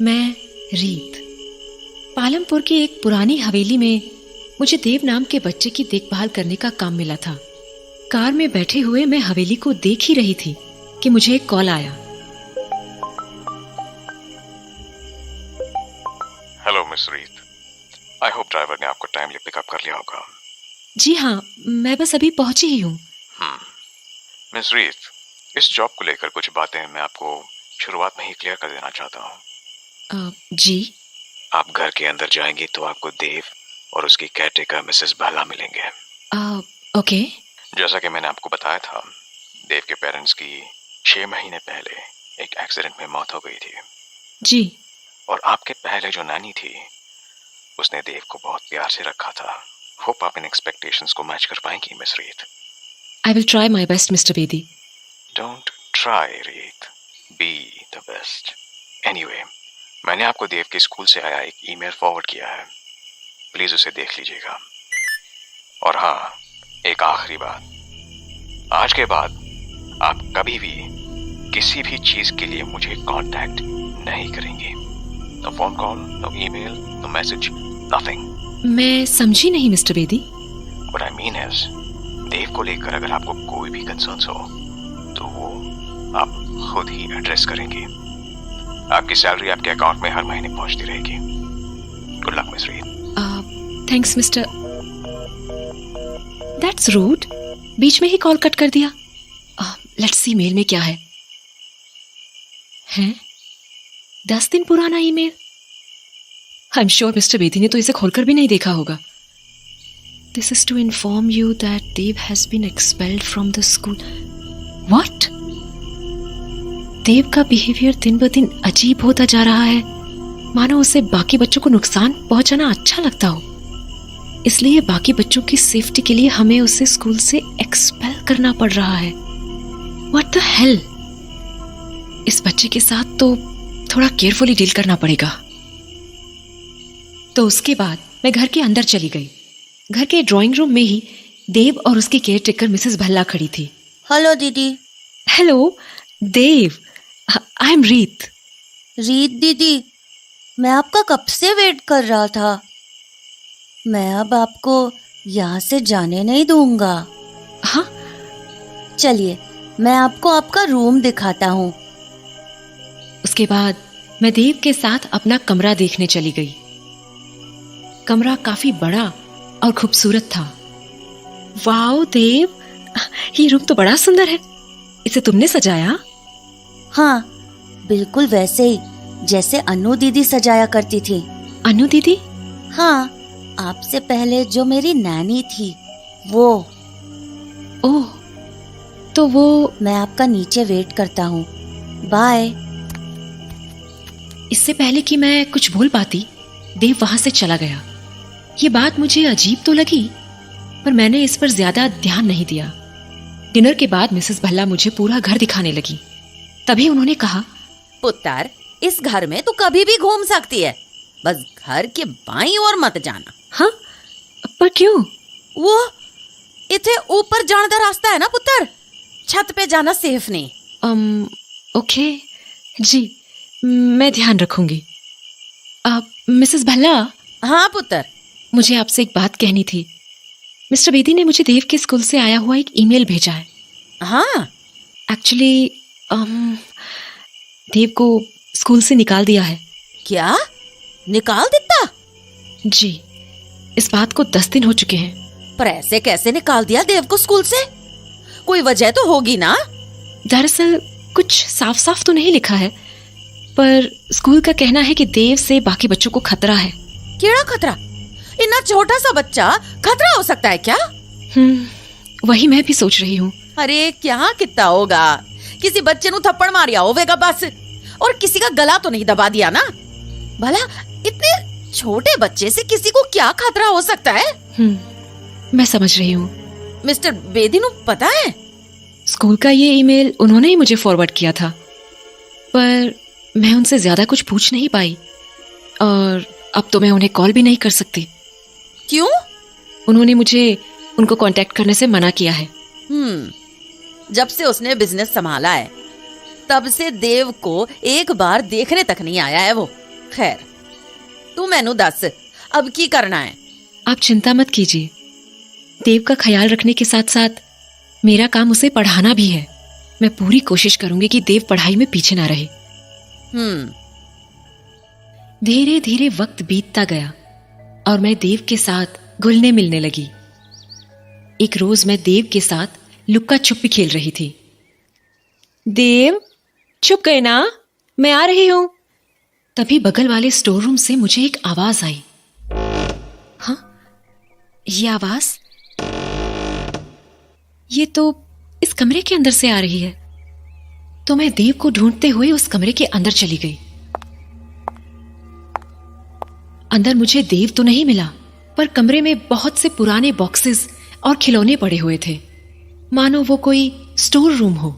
मैं रीत। पालमपुर की एक पुरानी हवेली में मुझे देव नाम के बच्चे की देखभाल करने का काम मिला था। कार में बैठे हुए मैं हवेली को देख ही रही थी कि मुझे एक कॉल आया। हेलो मिस रीत, आई होप ड्राइवर ने आपको टाइमली पिकअप कर लिया होगा। जी हाँ, मैं बस अभी पहुंची ही हूँ। मिस रीत, इस जॉब को लेकर कुछ बातें मैं आपको शुरुआत में ही क्लियर कर देना चाहता हूँ। जी। आप घर के अंदर जाएंगे तो आपको देव और उसकी केयरटेकर मिसेस भाला मिलेंगे। ओके। जैसा कि मैंने आपको बताया था, देव के पेरेंट्स की 6 महीने पहले एक एक्सीडेंट में मौत हो गई थी। जी। और आपके पहले जो नानी थी, उसने देव को बहुत प्यार से रखा था। होप आप इन एक्सपेक्टेशंस को मैच कर पाएंगी मिस रीत। I will try my best mister Bedi. Don't try रीत, बी द बेस्ट। एनीवे, मैंने आपको देव के स्कूल से आया एक ईमेल फॉरवर्ड किया है, प्लीज उसे देख लीजिएगा। और हाँ, एक आखिरी बात, आज के बाद आप कभी भी किसी भी चीज के लिए मुझे कांटेक्ट नहीं करेंगे। No phone call, no email, no message, nothing. मैं समझी नहीं mister Bedi. What I mean is, Dev को लेकर अगर आपको कोई भी कंसर्न्स हो तो वो आप खुद ही एड्रेस करेंगे। आपकी सैलरी आपके अकाउंट में हर महीने पहुंचती रहेगी। गुड लक मिस रीत। Thanks mister. दैट्स रूड, बीच में ही कॉल कट कर दिया। लेट्स सी मेल में क्या है। हैं? 10 दिन पुराना email. I am sure mister Bedi ने तो इसे खोलकर भी नहीं देखा होगा। This is to inform you that Dev has been expelled from the school. What? Dev का बिहेवियर दिन ब दिन अजीब होता जा रहा है, मानो उसे बाकी बच्चों को नुकसान पहुंचाना अच्छा लगता हो, इसलिए बाकी बच्चों की सेफ्टी के लिए हमें उसे स्कूल से एक्सपेल करना पड़ रहा है। What the hell? इस बच्चे के साथ तो थोड़ा केयरफुली डील करना पड़ेगा। तो उसके बाद मैं घर के अंदर चली गई। घर के ड्राइंग रूम में ही देव और उसकी केयरटेकर मिसेस भल्ला खड़ी थी। हेलो दीदी। हेलो देव, आई एम रीत। रीत दीदी, मैं आपका कब से वेट कर रहा था। मैं अब आपको यहाँ से जाने नहीं दूंगा। हाँ? चलिए, मैं आपको आपका रूम दिखाता हूँ। उसके बाद मैं देव के साथ अपना कमरा देखने चली गई। कमरा काफी बड़ा और खूबसूरत था। वाओ देव, ये रूम तो बड़ा सुंदर है। इसे तुमने सजाया? हाँ, बिल्कुल वैसे ही जैसे अनु दीदी सजाया करती थी। अनु दीदी? हाँ, आपसे पहले जो मेरी नानी थी वो। ओह, तो वो। मैं आपका नीचे वेट करता हूँ। बाय। इससे पहले कि मैं कुछ बोल पाती, देव वहां से चला गया। ये बात मुझे अजीब तो लगी, पर मैंने इस पर ज्यादा ध्यान नहीं दिया। डिनर के बाद मिसेस भल्ला मुझे पूरा घर दिखाने लगी। तभी उन्होंने कहा, पुत्र, इस घर में तू कभी भी घूम सकती है, बस घर के बाईं ओर मत जाना। हाँ? पर क्यों? वो इथे ऊपर जाने का रास्ता है ना पुत्र, छत पे जाना सेफ नहीं। ओके जी, मैं ध्यान रखूंगी। मिसेस भल्ला। हाँ पुत्र। मुझे आपसे एक बात कहनी थी। मिस्टर बेदी ने मुझे देव के स्कूल से आया हुआ एक ईमेल भेजा है। हाँ? एक्चुअली देव को स्कूल से निकाल दिया है। क्या? निकाल देता? जी, इस बात को 10 दिन हो चुके हैं। पर ऐसे कैसे निकाल दिया देव को स्कूल से? कोई वजह तो होगी ना? दरअसल कुछ साफ साफ तो नहीं लिखा है, पर स्कूल का कहना है कि देव से बाकी बच्चों को खतरा है। केड़ा खतरा? इतना छोटा सा बच्चा खतरा हो सकता है क्या? वही मैं भी सोच रही हूँ। अरे क्या कितना होगा, किसी बच्चे नु थप्पड़ मारिया होवेगा बस, और किसी का गला तो नहीं दबा दिया ना। भला इतने छोटे बच्चे से किसी को क्या खतरा हो सकता है? मैं समझ रही हूँ। मिस्टर बेदी नु पता है? स्कूल का ये ईमेल उन्होंने ही मुझे फॉरवर्ड किया था, पर मैं उनसे ज्यादा कुछ पूछ नहीं पाई, और अब तो मैं उन्हें कॉल भी नहीं कर सकती। क्यों? उन्होंने मुझे उनको कांटेक्ट करने से मना किया है। जब से उसने बिजनेस संभाला है, तब से देव को एक बार देखने तक नहीं आया है वो। खैर तू मैनू दस अब की करना है? आप चिंता मत कीजिए, देव का ख्याल रखने के साथ साथ मेरा काम उसे पढ़ाना भी है। मैं पूरी कोशिश करूंगी कि देव पढ़ाई में पीछे ना रहे। धीरे धीरे वक्त बीतता गया और मैं देव के साथ घुलने मिलने लगी। एक रोज मैं देव के साथ लुक्का छुपी खेल रही थी। देव, छुप गए ना? मैं आ रही हूं। तभी बगल वाले स्टोर रूम से मुझे एक आवाज आई। हाँ, ये आवाज, ये तो इस कमरे के अंदर से आ रही है। तो मैं देव को ढूंढते हुए उस कमरे के अंदर चली गई। अंदर मुझे देव तो नहीं मिला, पर कमरे में बहुत से पुराने बॉक्सेस और खिलौने पड़े हुए थे, मानो वो कोई स्टोर रूम हो।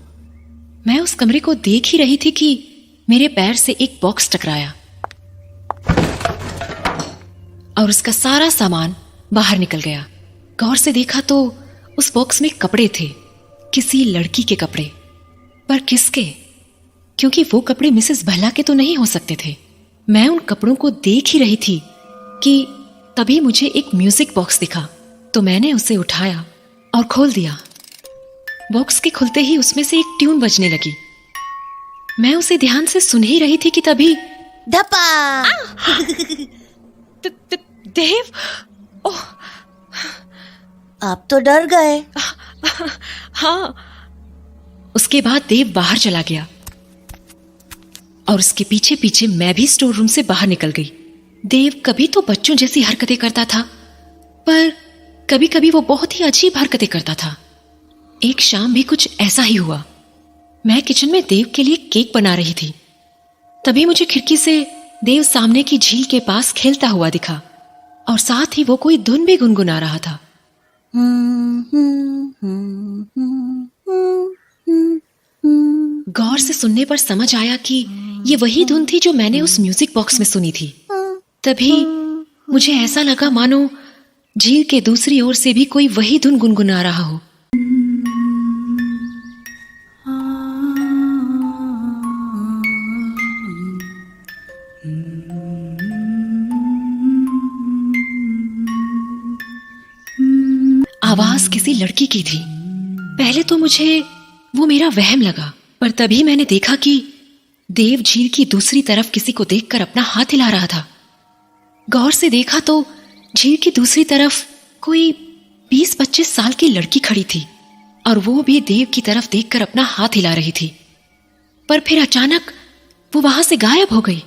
मैं उस कमरे को देख ही रही थी कि मेरे पैर से एक बॉक्स टकराया और उसका सारा सामान बाहर निकल गया। गौर से देखा तो उस बॉक्स में कपड़े थे, किसी लड़की के कपड़े। पर किसके? क्योंकि वो कपड़े मिसेस भल्ला के तो नहीं हो सकते थे। मैं उन कपड़ों को देख ही रही थी कि तभी मुझे एक म्यूजिक बॉक्स दिखा, तो मैंने उसे उठाया और खोल दिया। बॉक्स के खुलते ही उसमें से एक ट्यून बजने लगी। मैं उसे ध्यान से सुन ही रही थी कि तभी धपा। देव! ओह! आप तो डर गए। हाँ। उसके बाद देव बाहर चला गया और उसके पीछे पीछे मैं भी स्टोर रूम से बाहर निकल गई। देव कभी तो बच्चों जैसी हरकतें करता था, पर कभी कभी वो बहुत ही अजीब हरकतें करता था। एक शाम भी कुछ ऐसा ही हुआ। मैं किचन में देव के लिए केक बना रही थी। तभी मुझे खिड़की से देव सामने की झील के पास खेलता हुआ दिखा और साथ ही वो कोई धुन भी गुनगुना रहा था। गौर से सुनने पर समझ आया कि ये वही धुन थी जो मैंने उस म्यूजिक बॉक्स में सुनी थी। तभी मुझे ऐसा लगा मानो झील के दूसरी ओर से भी कोई वही धुन गुनगुना रहा हो। आवाज किसी लड़की की थी। पहले तो मुझे वो मेरा वहम लगा, पर तभी मैंने देखा कि देव झील की दूसरी तरफ किसी को देखकर अपना हाथ हिला रहा था। गौर से देखा तो झील की दूसरी तरफ कोई 20-25 साल की लड़की खड़ी थी और वो भी देव की तरफ देखकर अपना हाथ हिला रही थी। पर फिर अचानक वो वहां से गायब हो गई,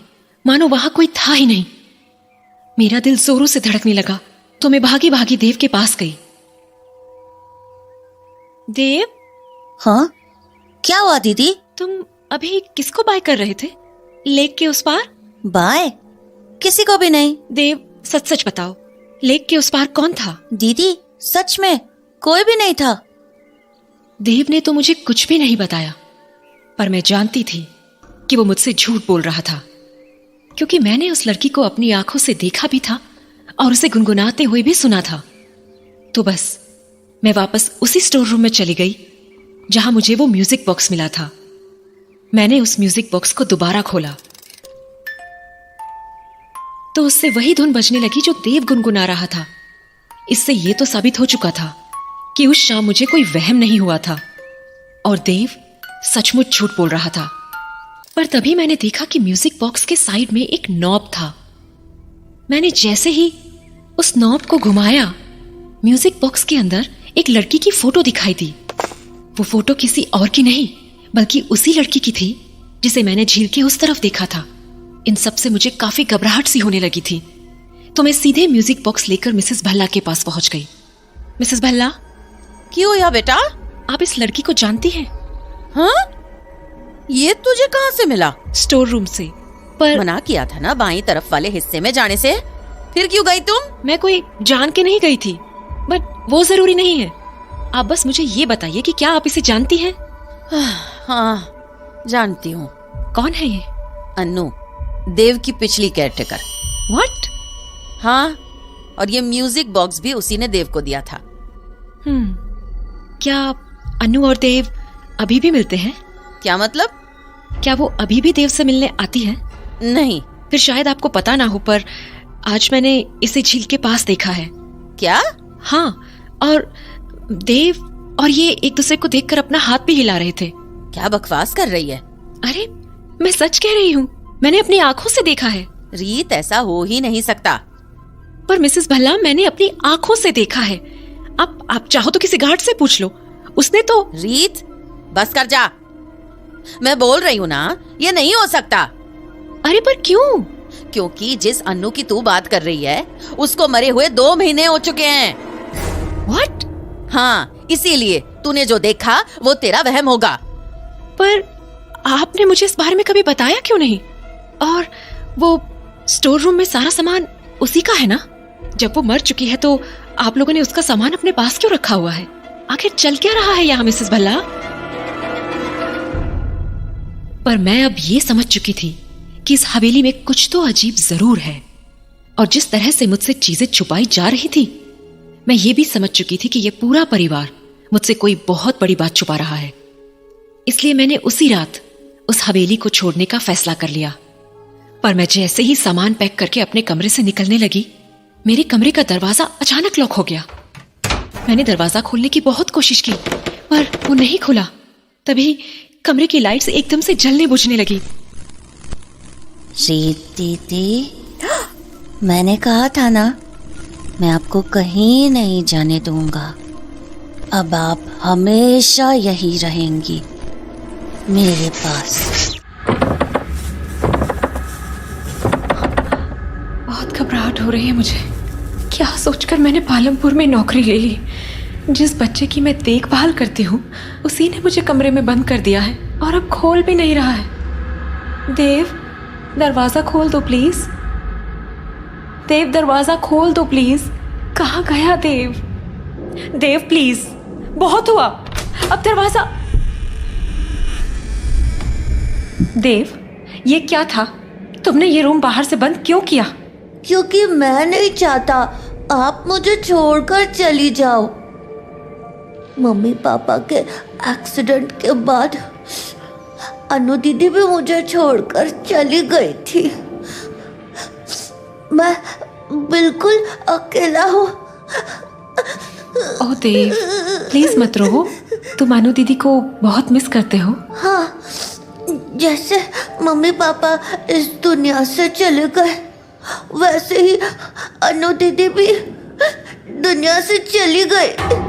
मानो वहां कोई था ही नहीं। मेरा दिल जोरों से धड़कने लगा तो मैं भागी भागी देव के पास गई। देव! हाँ, क्या हुआ दीदी? तुम अभी किसको बाय कर रहे थे? लेक के उस पार? बाय? किसी को भी नहीं। देव, सच सच बताओ, लेक के उस पार कौन था? दीदी, सच में कोई भी नहीं था। देव ने तो मुझे कुछ भी नहीं बताया, पर मैं जानती थी कि वो मुझसे झूठ बोल रहा था, क्योंकि मैंने उस लड़की को अपनी आंखों से देखा भी था और उसे गुनगुनाते हुए भी सुना था। तो बस मैं वापस उसी स्टोर रूम में चली गई जहां मुझे वो म्यूजिक बॉक्स मिला था। मैंने उस म्यूजिक बॉक्स को दोबारा खोला तो उससे वही धुन बजने लगी जो देव गुनगुना रहा था। इससे यह तो साबित हो चुका था कि उस शाम मुझे कोई वहम नहीं हुआ था और देव सचमुच झूठ बोल रहा था। पर तभी मैंने देखा कि म्यूजिक बॉक्स के साइड में एक नॉब था। मैंने जैसे ही उस नॉब को घुमाया, म्यूजिक बॉक्स के अंदर एक लड़की की फोटो दिखाई दी। वो फोटो किसी और की नहीं बल्कि उसी लड़की की थी जिसे मैंने झील के उस तरफ देखा था। इन सब से मुझे काफी घबराहट सी होने लगी थी, तो मैं सीधे म्यूजिक बॉक्स लेकर मिसेस भल्ला के पास पहुंच गई। मिसेस भल्ला, क्यों या बेटा? आप इस लड़की को जानती हैं? हाँ? ये तुझे कहाँ से मिला? स्टोर रूम से। पर मना किया था ना बाईं तरफ वाले हिस्से में जाने से, फिर क्यों गई तुम? मैं कोई जान के नहीं गई थी, बट वो जरूरी नहीं है। आप बस मुझे ये बताइए कि क्या आप इसे जानती हैं? हाँ, जानती हूँ। कौन है ये? अन्नू, देव की पिछली केयरटेकर। व्हाट? हाँ, और ये म्यूजिक बॉक्स भी उसी ने देव को दिया था। क्या अन्नू और देव अभी भी मिलते हैं? क्या मतलब? क्या वो अभी भी देव से मिलने आती है? नहीं, फिर शायद आपको पता ना हो, पर आज मैंने इसे झील के पास देखा है। क्या? हाँ, और देव और ये एक दूसरे को देखकर अपना हाथ भी हिला रहे थे। क्या बकवास कर रही है? अरे मैं सच कह रही हूँ, मैंने अपनी आंखों से देखा है। रीत, ऐसा हो ही नहीं सकता। पर मिसेस भल्ला, मैंने अपनी आंखों से देखा है। आप चाहो तो किसी गार्ड से पूछ लो, उसने तो। रीत, बस कर जा। मैं बोल रही हूँ ना, ये नहीं हो सकता। अरे पर क्यों? क्योंकि जिस अन्नू की तू बात कर रही है, उसको मरे हुए 2 महीने हो चुके हैं। व्हाट? हाँ, इसीलिए तूने जो देखा वो तेरा वहम होगा। पर आपने मुझे इस बारे में कभी बताया क्यों नहीं? और वो स्टोर रूम में सारा सामान उसी का है ना? जब वो मर चुकी है तो आप लोगों ने उसका सामान अपने पास क्यों रखा हुआ है? आखिर चल क्या रहा है यहाँ मिसेस भल्ला? पर मैं अब ये समझ चुकी थी कि इस हवेली में कुछ तो अजीब जरूर है, और जिस तरह से मुझसे चीजें छुपाई जा रही थी, मैं ये भी समझ चुकी थी कि ये पूरा परिवार मुझसे कोई बहुत बड़ी बात छुपा रहा है। इसलिए मैंने उसी रात उस हवेली को छोड़ने का फैसला कर लिया। पर मैं जैसे ही सामान पैक करके अपने कमरे से निकलने लगी, मेरे कमरे का दरवाजा अचानक लॉक हो गया। मैंने दरवाजा खोलने की बहुत कोशिश की, पर वो नहीं खुला। तभी कमरे की लाइट्स एकदम से जलने बुझने लगी। रीत दीदी, मैंने कहा था ना, मैं आपको कहीं नहीं जाने दूंगा। अब आप हमेशा यही रहेंगी मेरे पास। बहुत घबराहट हो रही है मुझे। क्या सोचकर मैंने पालमपुर में नौकरी ले ली? जिस बच्चे की मैं देखभाल करती हूँ, उसी ने मुझे कमरे में बंद कर दिया है, और अब खोल भी नहीं रहा है। देव, दरवाजा खोल दो प्लीज। देव, दरवाजा खोल दो प्लीज। कहाँ गया देव? देव प्लीज, बहुत हुआ, अब दरवाजा। देव, ये क्या था? तुमने ये रूम बाहर से बंद क्यों किया? क्योंकि मैं नहीं चाहता आप मुझे छोड़कर चली जाओ। मम्मी पापा के एक्सीडेंट के बाद अनु दीदी भी मुझे छोड़कर चली गई थी। मैं बिल्कुल अकेला हूँ। ओह देव, प्लीज मत रो। तुम अनु दीदी को बहुत मिस करते हो? हाँ, जैसे मम्मी पापा इस दुनिया से चले गए, वैसे ही अनु दीदी भी दुनिया से चली गई।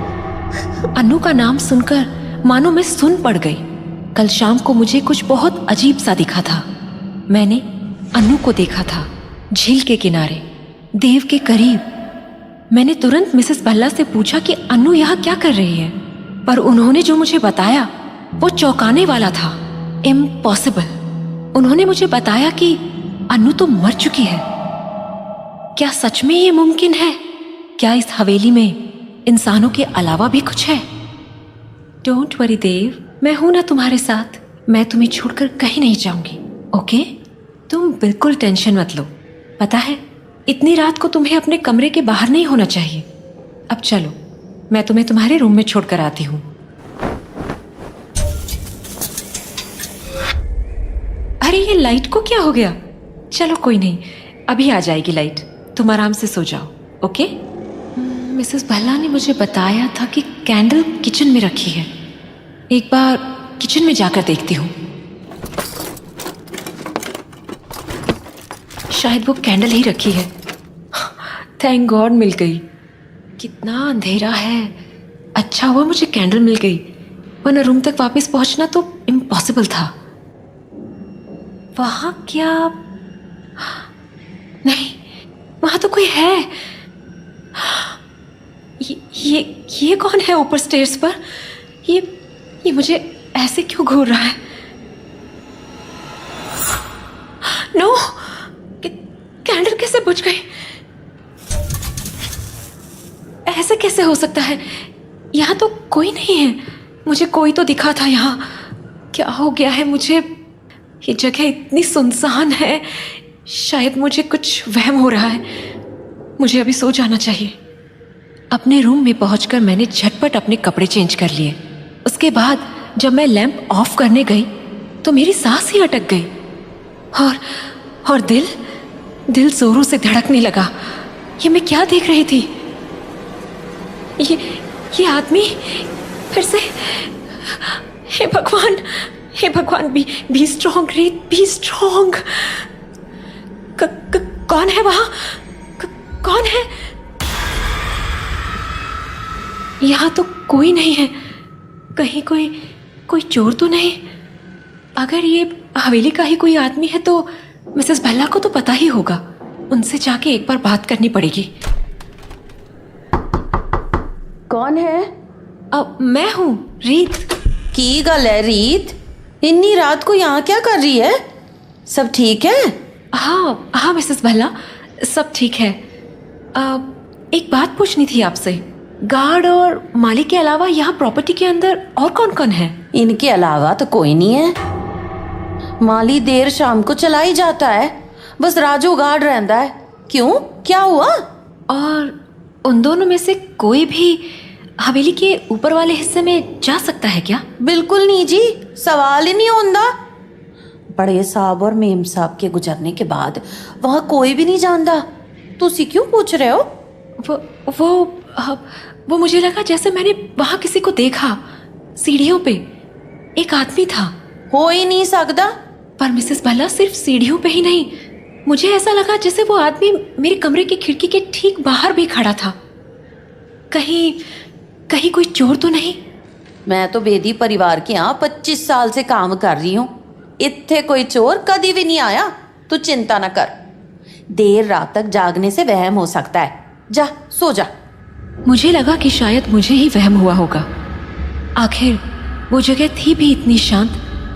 अनु का नाम सुनकर मानो मैं सुन पड़ गई। कल शाम को मुझे कुछ बहुत अजीब सा दिखा था। मैंने अनु को देखा था झील के किनारे, देव के करीब। मैंने तुरंत मिसेस भल्ला से पूछा कि अनु यहाँ क्या कर रही है, पर उन्होंने जो मुझे बताया वो चौंकाने वाला था। इम्पॉसिबल। उन्होंने मुझे बताया कि अनु तो मर चुकी है। क्या सच में ये मुमकिन है? क्या इस हवेली में इंसानों के अलावा भी कुछ है? डोंट वरी देव, मैं हूं ना तुम्हारे साथ। मैं तुम्हें छोड़कर कहीं नहीं जाऊंगी, ओके? तुम बिल्कुल टेंशन मत लो। पता है, इतनी रात को तुम्हें अपने कमरे के बाहर नहीं होना चाहिए। अब चलो, मैं तुम्हें तुम्हारे रूम में छोड़कर आती हूँ। अरे ये लाइट को क्या हो गया? चलो कोई नहीं, अभी आ जाएगी लाइट। तुम आराम से सो जाओ, ओके? मिसेस भल्ला ने मुझे बताया था कि कैंडल किचन में रखी है। एक बार किचन में जाकर देखती हूँ। शायद वो कैंडल ही रखी है। थैंक गॉड, मिल गई। कितना अंधेरा है। अच्छा हुआ मुझे कैंडल मिल गई, वरना रूम तक वापस पहुंचना तो इम्पॉसिबल था। वहां क्या? नहीं, वहां तो कोई है। ये कौन है ऊपर स्टेयर्स पर? ये मुझे ऐसे क्यों घूर रहा है? नो, कैंडल कैसे बुझ गई? ऐसे कैसे हो सकता है? यहाँ तो कोई नहीं है। मुझे कोई तो दिखा था यहाँ। क्या हो गया है मुझे? ये जगह इतनी सुनसान है। शायद मुझे कुछ वहम हो रहा है। मुझे अभी सो जाना चाहिए। अपने रूम में पहुंचकर मैंने झटपट अपने कपड़े चेंज कर लिए। उसके बाद जब मैं लैंप ऑफ करने गई तो मेरी सांस ही अटक गई, और दिल दिल जोरों से धड़कने लगा। ये मैं क्या देख रही थी? ये आदमी फिर से। हे भगवान, हे भगवान, बी स्ट्रॉन्ग रीत, बी स्ट्रॉन्ग। कौन है वहां? कौन है? यहाँ तो कोई नहीं है। कहीं कोई चोर तो नहीं? अगर ये हवेली का ही कोई आदमी है तो मिसेस बेला को तो पता ही होगा। उनसे जाके एक बार बात करनी पड़ेगी। कौन है? अब मैं हूँ, रीत। की गल है रीत, इन्नी रात को यहाँ क्या कर रही है? सब ठीक है? हाँ मिसेस बेला, सब ठीक है। एक बात पूछनी थी आपसे। गार्ड और मालिक के अलावा यहाँ प्रॉपर्टी के अंदर और कौन कौन है? इनके अलावा तो कोई नहीं है। माली देर शाम को चला ही जाता है, बस राजू गार्ड रहता है। क्यों, क्या हुआ? और उन दोनों में से कोई भी हवेली के ऊपर वाले हिस्से में जा सकता है क्या? बिल्कुल नहीं जी, सवाल ही नहीं होता। बड़े साहब और मेम साहब के गुजरने के बाद वहाँ कोई भी नहीं जानता। तुसी क्यों पूछ रहे हो? वो मुझे लगा जैसे मैंने वहां किसी को देखा। सीढ़ियों पे एक आदमी था। हो ही नहीं सकता। पर मिसेस बेला, सिर्फ सीढ़ियों पे ही नहीं, मुझे ऐसा लगा जैसे वो आदमी मेरे कमरे की खिड़की के ठीक बाहर भी खड़ा था। कहीं कोई चोर तो नहीं? मैं तो बेदी परिवार के यहाँ 25 साल से काम कर रही हूँ। इत्थे कोई चोर कभी भी नहीं आया। तू चिंता न कर। देर रात तक जागने से वहम हो सकता है। जा सो जा। मुझे लगा कि शायद मुझे ही वहम हुआ होगा। आखिर वो जगह थी भी इतनी शांत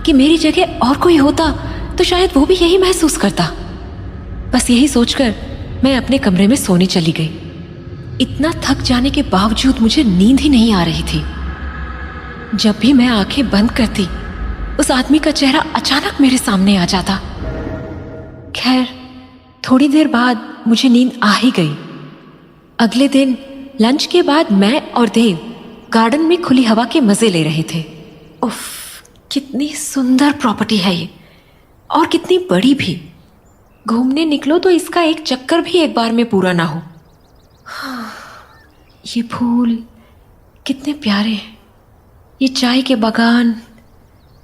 कि मेरी जगह और कोई होता तो शायद वो भी यही महसूस करता। बस यही सोचकर मैं अपने कमरे में सोने चली गई। इतना थक जाने के बावजूद मुझे नींद ही नहीं आ रही थी। जब भी मैं आंखें बंद करती, उस आदमी का चेहरा अचानक मेरे सामने आ जाता। खैर, थोड़ी देर बाद मुझे नींद आ ही गई। अगले दिन लंच के बाद मैं और देव गार्डन में खुली हवा के मजे ले रहे थे। उफ, कितनी सुंदर प्रॉपर्टी है ये, और कितनी बड़ी भी। घूमने निकलो तो इसका एक चक्कर भी एक बार में पूरा ना हो। ये फूल कितने प्यारे हैं, ये चाय के बागान।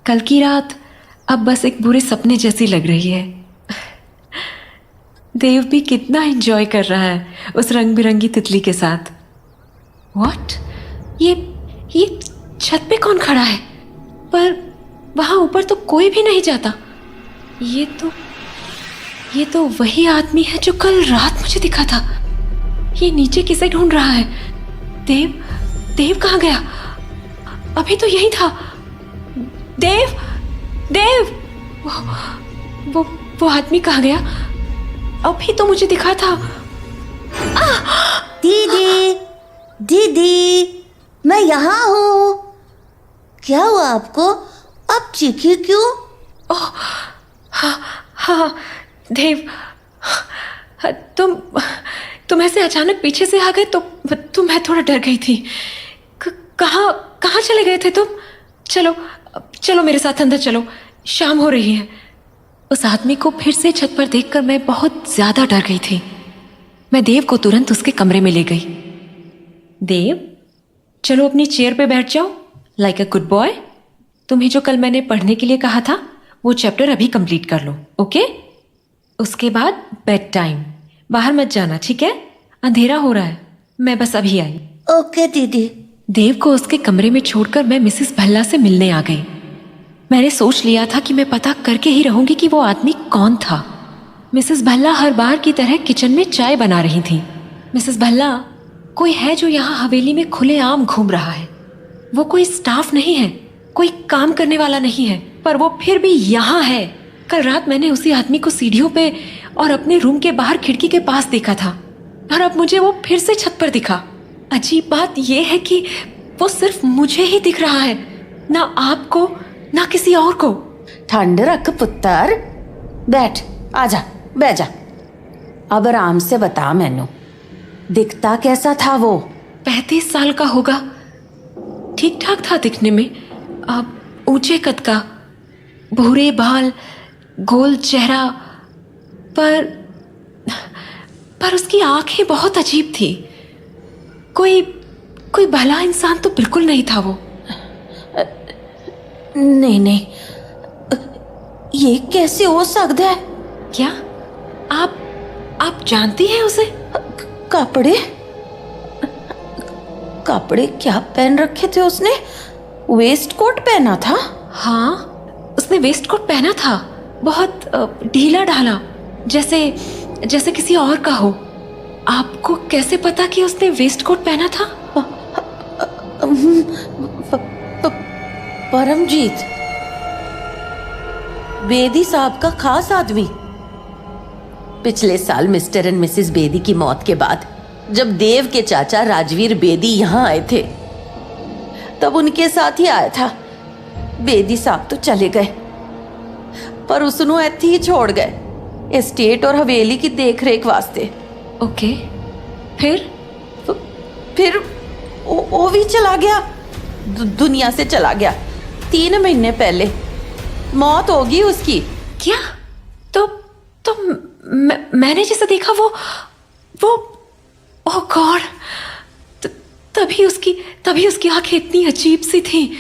कल की रात अब बस एक बुरे सपने जैसी लग रही है। देव भी कितना एंजॉय कर रहा है उस रंग बिरंगी तितली के साथ। व्हाट? ये छत पे कौन खड़ा है? पर वहां ऊपर तो कोई भी नहीं जाता। ये तो वही आदमी है जो कल रात मुझे दिखा था। ये नीचे किसे ढूंढ रहा है? देव कहाँ गया? अभी तो यही था। देव वो आदमी कहाँ गया? अभी तो मुझे दिखा था। दीदी, मैं यहाँ हूँ। क्या हुआ आपको? आप चीखी क्यों? ओह, हाँ देव, तुम ऐसे अचानक पीछे से आ गए तो मैं थोड़ा डर गई थी। कहाँ चले गए थे तुम? चलो मेरे साथ अंदर चलो, शाम हो रही है। उस आदमी को फिर से छत पर देखकर मैं बहुत ज्यादा डर गई थी। मैं देव को तुरंत उसके कमरे में ले गई। देव, चलो अपनी चेयर पे बैठ जाओ, लाइक अ गुड बॉय। तुम्हें जो कल मैंने पढ़ने के लिए कहा था वो चैप्टर अभी कंप्लीट कर लो, ओके? उसके बाद बेड टाइम। बाहर मत जाना, ठीक है? अंधेरा हो रहा है। मैं बस अभी आई। ओके दीदी। देव को उसके कमरे में छोड़कर मैं मिसेस भल्ला से मिलने आ गई। मैंने सोच लिया था कि मैं पता करके ही रहूंगी कि वो आदमी कौन था। मिसेस भल्ला हर बार की तरह किचन में चाय बना रही थी। मिसेस भल्ला, कोई है जो यहाँ हवेली में खुलेआम घूम रहा है। वो कोई स्टाफ नहीं है, कोई काम करने वाला नहीं है, पर वो फिर भी यहाँ है। कल रात मैंने उसी आदमी को सीढ़ियों पे और अपने रूम के बाहर खिड़की के पास देखा था, और अब मुझे वो फिर से छत पर दिखा। अजीब बात यह है कि वो सिर्फ मुझे ही दिख रहा है, ना आपको ना किसी और को। ठंड रख पुत्र, बैठ, आजा, बैठ जा। अब आराम से बता मैनू, दिखता कैसा था वो? 35 साल का होगा, ठीक ठाक था दिखने में। अब ऊंचे कद का, भूरे बाल, गोल चेहरा, पर पर उसकी आंखें बहुत अजीब थी। कोई कोई भला इंसान तो बिल्कुल नहीं था वो। नहीं नहीं, ये कैसे हो सकता है? क्या आप जानती हैं उसे? कपड़े कपड़े क्या पहन रखे थे उसने? वेस्ट कोट पहना था। हाँ, उसने वेस्ट कोट पहना था, बहुत ढीला ढाला, जैसे किसी और का हो। आपको कैसे पता कि उसने वेस्ट कोट पहना था? परमजीत, बेदी साहब का खास आदमी। पिछले साल मिस्टर एंड मिसेस बेदी की मौत के बाद जब देव के चाचा राजवीर बेदी यहां आए थे, तब उनके साथ ही आया था। बेदी साहब तो चले गए, पर उसनु ऐथे ही छोड़ गए एस्टेट और हवेली की देखरेख वास्ते। ओके, फिर वो भी चला गया, दुनिया से चला गया। 3 महीने पहले मौत होगी उसकी। क्या? तो मैंने जिसे देखा वो ओह गॉड, तभी उसकी आंखें इतनी अजीब सी थी।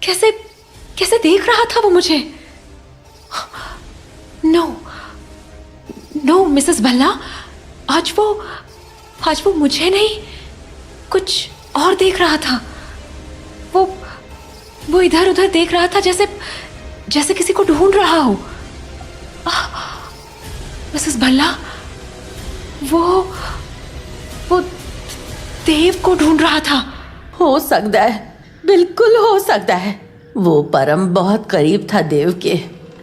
कैसे देख रहा था वो मुझे? नो मिसेस भल्ला, आज वो मुझे नहीं, कुछ और देख रहा था। वो इधर उधर देख रहा था, जैसे किसी को ढूंढ रहा हो। मिसेस भल्ला, वो देव को ढूंढ रहा था। हो सकता है, बिल्कुल हो सकता है। वो परम बहुत करीब था देव के।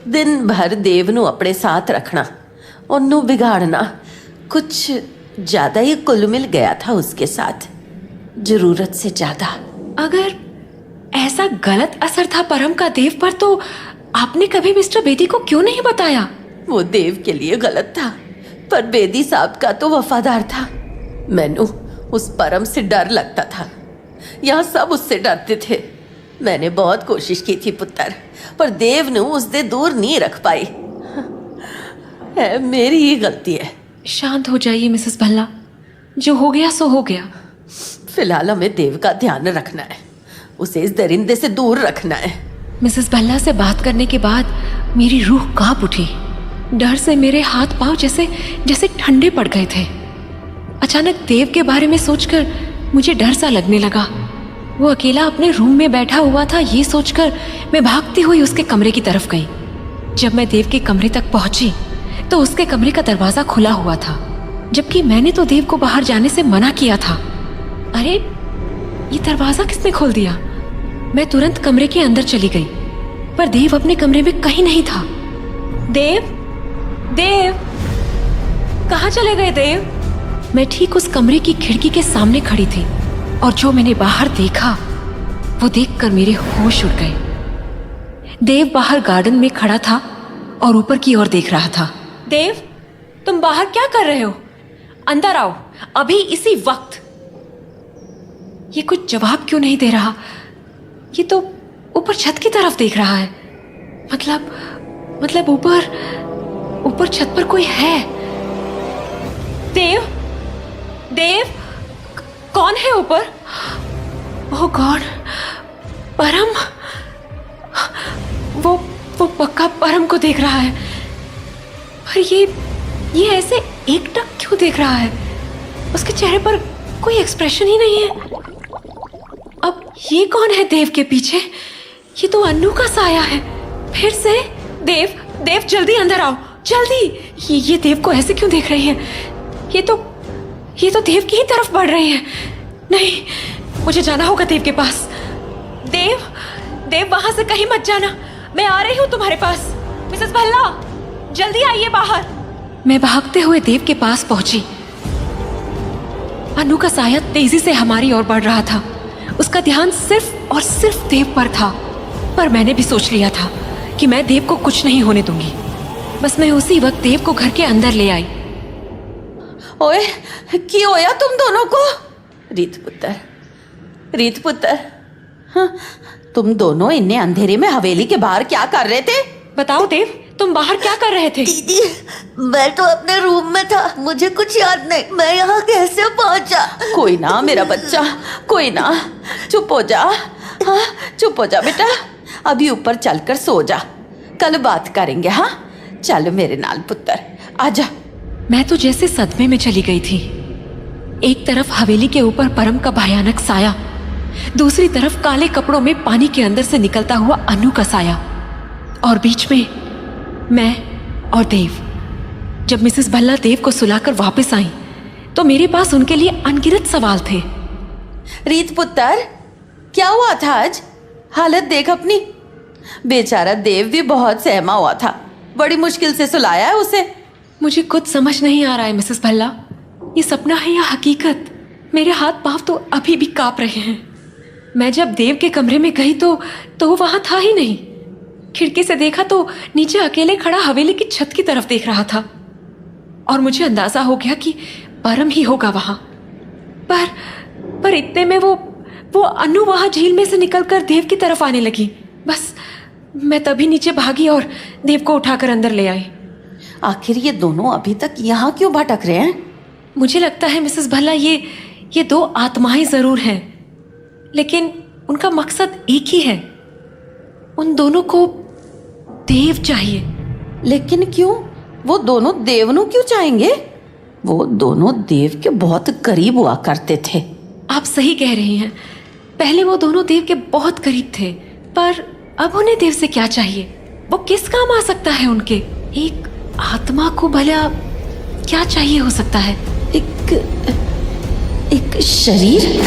दिन भर देव नु अपने साथ रखना, ओनू बिगाड़ना, कुछ ज्यादा ही कुल मिल गया था उसके साथ, जरूरत से ज्यादा। अगर ऐसा गलत असर था परम का देव पर, तो आपने कभी मिस्टर बेदी को क्यों नहीं बताया? वो देव के लिए गलत था, पर बेदी साहब का तो वफादार था। मैनू उस परम से डर लगता था, यहाँ सब उससे डरते थे। मैंने बहुत कोशिश की थी पुत्र, पर देव ने उससे दूर नहीं रख पाई। है मेरी ही गलती है। शांत हो जाइए मिसेस भल्ला, जो हो गया सो हो गया। फिलहाल हमें देव का ध्यान रखना है, उसे इस दरिंदे से दूर रखना है। मिसेस भल्ला से बात करने के बाद मेरी रूह कांप उठी। डर से मेरे हाथ पांव जैसे ठंडे पड़ गए थे। अचानक देव के बारे में सोचकर मुझे डर सा लगने लगा। वो अकेला अपने रूम में बैठा हुआ था, ये सोचकर मैं भागती हुई उसके कमरे की तरफ गई। जब मैं देव के कमरे तक पहुंची तो उसके कमरे का दरवाजा खुला हुआ था, जबकि मैंने तो देव को बाहर जाने से मना किया था। अरे, ये दरवाजा किसने खोल दिया? मैं तुरंत कमरे के अंदर चली गई, पर देव अपने कमरे में कहीं नहीं था। देव, कहाँ चले गए देव? मैं ठीक उस कमरे की खिड़की के सामने खड़ी थी, और जो मैंने बाहर देखा वो देखकर मेरे होश उड़ गए। देव बाहर गार्डन में खड़ा था और ऊपर की ओर देख रहा था। देव, तुम बाहर क्या कर रहे हो? अंदर आओ, अभी इसी वक्त। ये कुछ जवाब क्यों नहीं दे रहा? ये तो ऊपर छत की तरफ देख रहा है। मतलब ऊपर छत पर कोई है। देव, कौन है ऊपर? ओह गॉड, परम। वो पक्का परम को देख रहा है। पर ये ऐसे एकटक क्यों देख रहा है? उसके चेहरे पर कोई एक्सप्रेशन ही नहीं है। अब ये कौन है देव के पीछे? ये तो अन्नू का साया है। फिर से देव, जल्दी अंदर आओ, जल्दी। ये देव को ऐसे क्यों देख रही है? ये तो देव की ही तरफ बढ़ रही है। नहीं, मुझे जाना होगा देव के पास। देव, वहां से कहीं मत जाना, मैं आ रही हूँ तुम्हारे पास। मिसेस भल्ला, जल्दी आइए बाहर। मैं भागते हुए देव के पास पहुंची। अनु का साया तेजी से हमारी ओर बढ़ रहा था। उसका ध्यान सिर्फ और सिर्फ देव पर था, पर मैंने भी सोच लिया था कि मैं देव को कुछ नहीं होने दूंगी। बस मैं उसी वक्त देव को घर के अंदर ले आई। ओए, की होया तुम दोनों को? रीत पुत्र, हाँ, तुम दोनों इन्ने अंधेरे में हवेली के बाहर क्या कर रहे थे? बताओ देव, तुम बाहर क्या कर रहे थे? दीदी, मैं तो अपने रूम में था, मुझे कुछ याद नहीं। मैं यहाँ कैसे पहुँचा? कोई ना मेरा बच्चा, कोई ना, चुप हो जा। हाँ, चुप हो जा बेटा, अभी ऊपर चलकर सो जा, कल बात करेंगे। हाँ, चल मेरे नाल पुत्र, आजा। मैं तो जैसे सदमे में चली गई थी। एक तरफ हवेली के ऊपर परम का भयानक साया, दूसरी तरफ काले कपड़ों में पानी के अंदर से निकलता हुआ अनु का साया, और बीच में मैं और देव। जब मिसेस भल्ला देव को सुलाकर वापस आई तो मेरे पास उनके लिए अनगिनत सवाल थे। रीत पुत्र, क्या हुआ था आज? हालत देख अपनी। बेचारा देव भी बहुत सहमा हुआ था, बड़ी मुश्किल से सुलाया है उसे। मुझे कुछ समझ नहीं आ रहा है मिसेस भल्ला, ये सपना है या हकीकत। मेरे हाथ पांव तो अभी भी कांप रहे हैं। मैं जब देव के कमरे में गई तो वो वहां था ही नहीं। खिड़की से देखा तो नीचे अकेले खड़ा हवेली की छत की तरफ देख रहा था, और मुझे अंदाजा हो गया कि परम ही होगा वहां। पर इतने में वो अनु वहां झील में से निकलकर देव की तरफ आने लगी। बस मैं तभी नीचे भागी और देव को उठाकर अंदर ले आई। आखिर ये दोनों अभी तक यहाँ क्यों भटक रहे हैं? मुझे लगता है मिसेस भल्ला ये दो आत्माएं जरूर हैं, लेकिन उनका मकसद एक ही है। उन दोनों को देव चाहिए। लेकिन क्यों? वो दोनों देव नु क्यों चाहेंगे? वो दोनों देव के बहुत करीब हुआ करते थे। आप सही कह रही हैं, पहले वो दोनों देव के बहुत करीब थे, पर अब उन्हें देव से क्या चाहिए? वो किस काम आ सकता है उनके? एक आत्मा को भला क्या चाहिए हो सकता है? एक शरीर?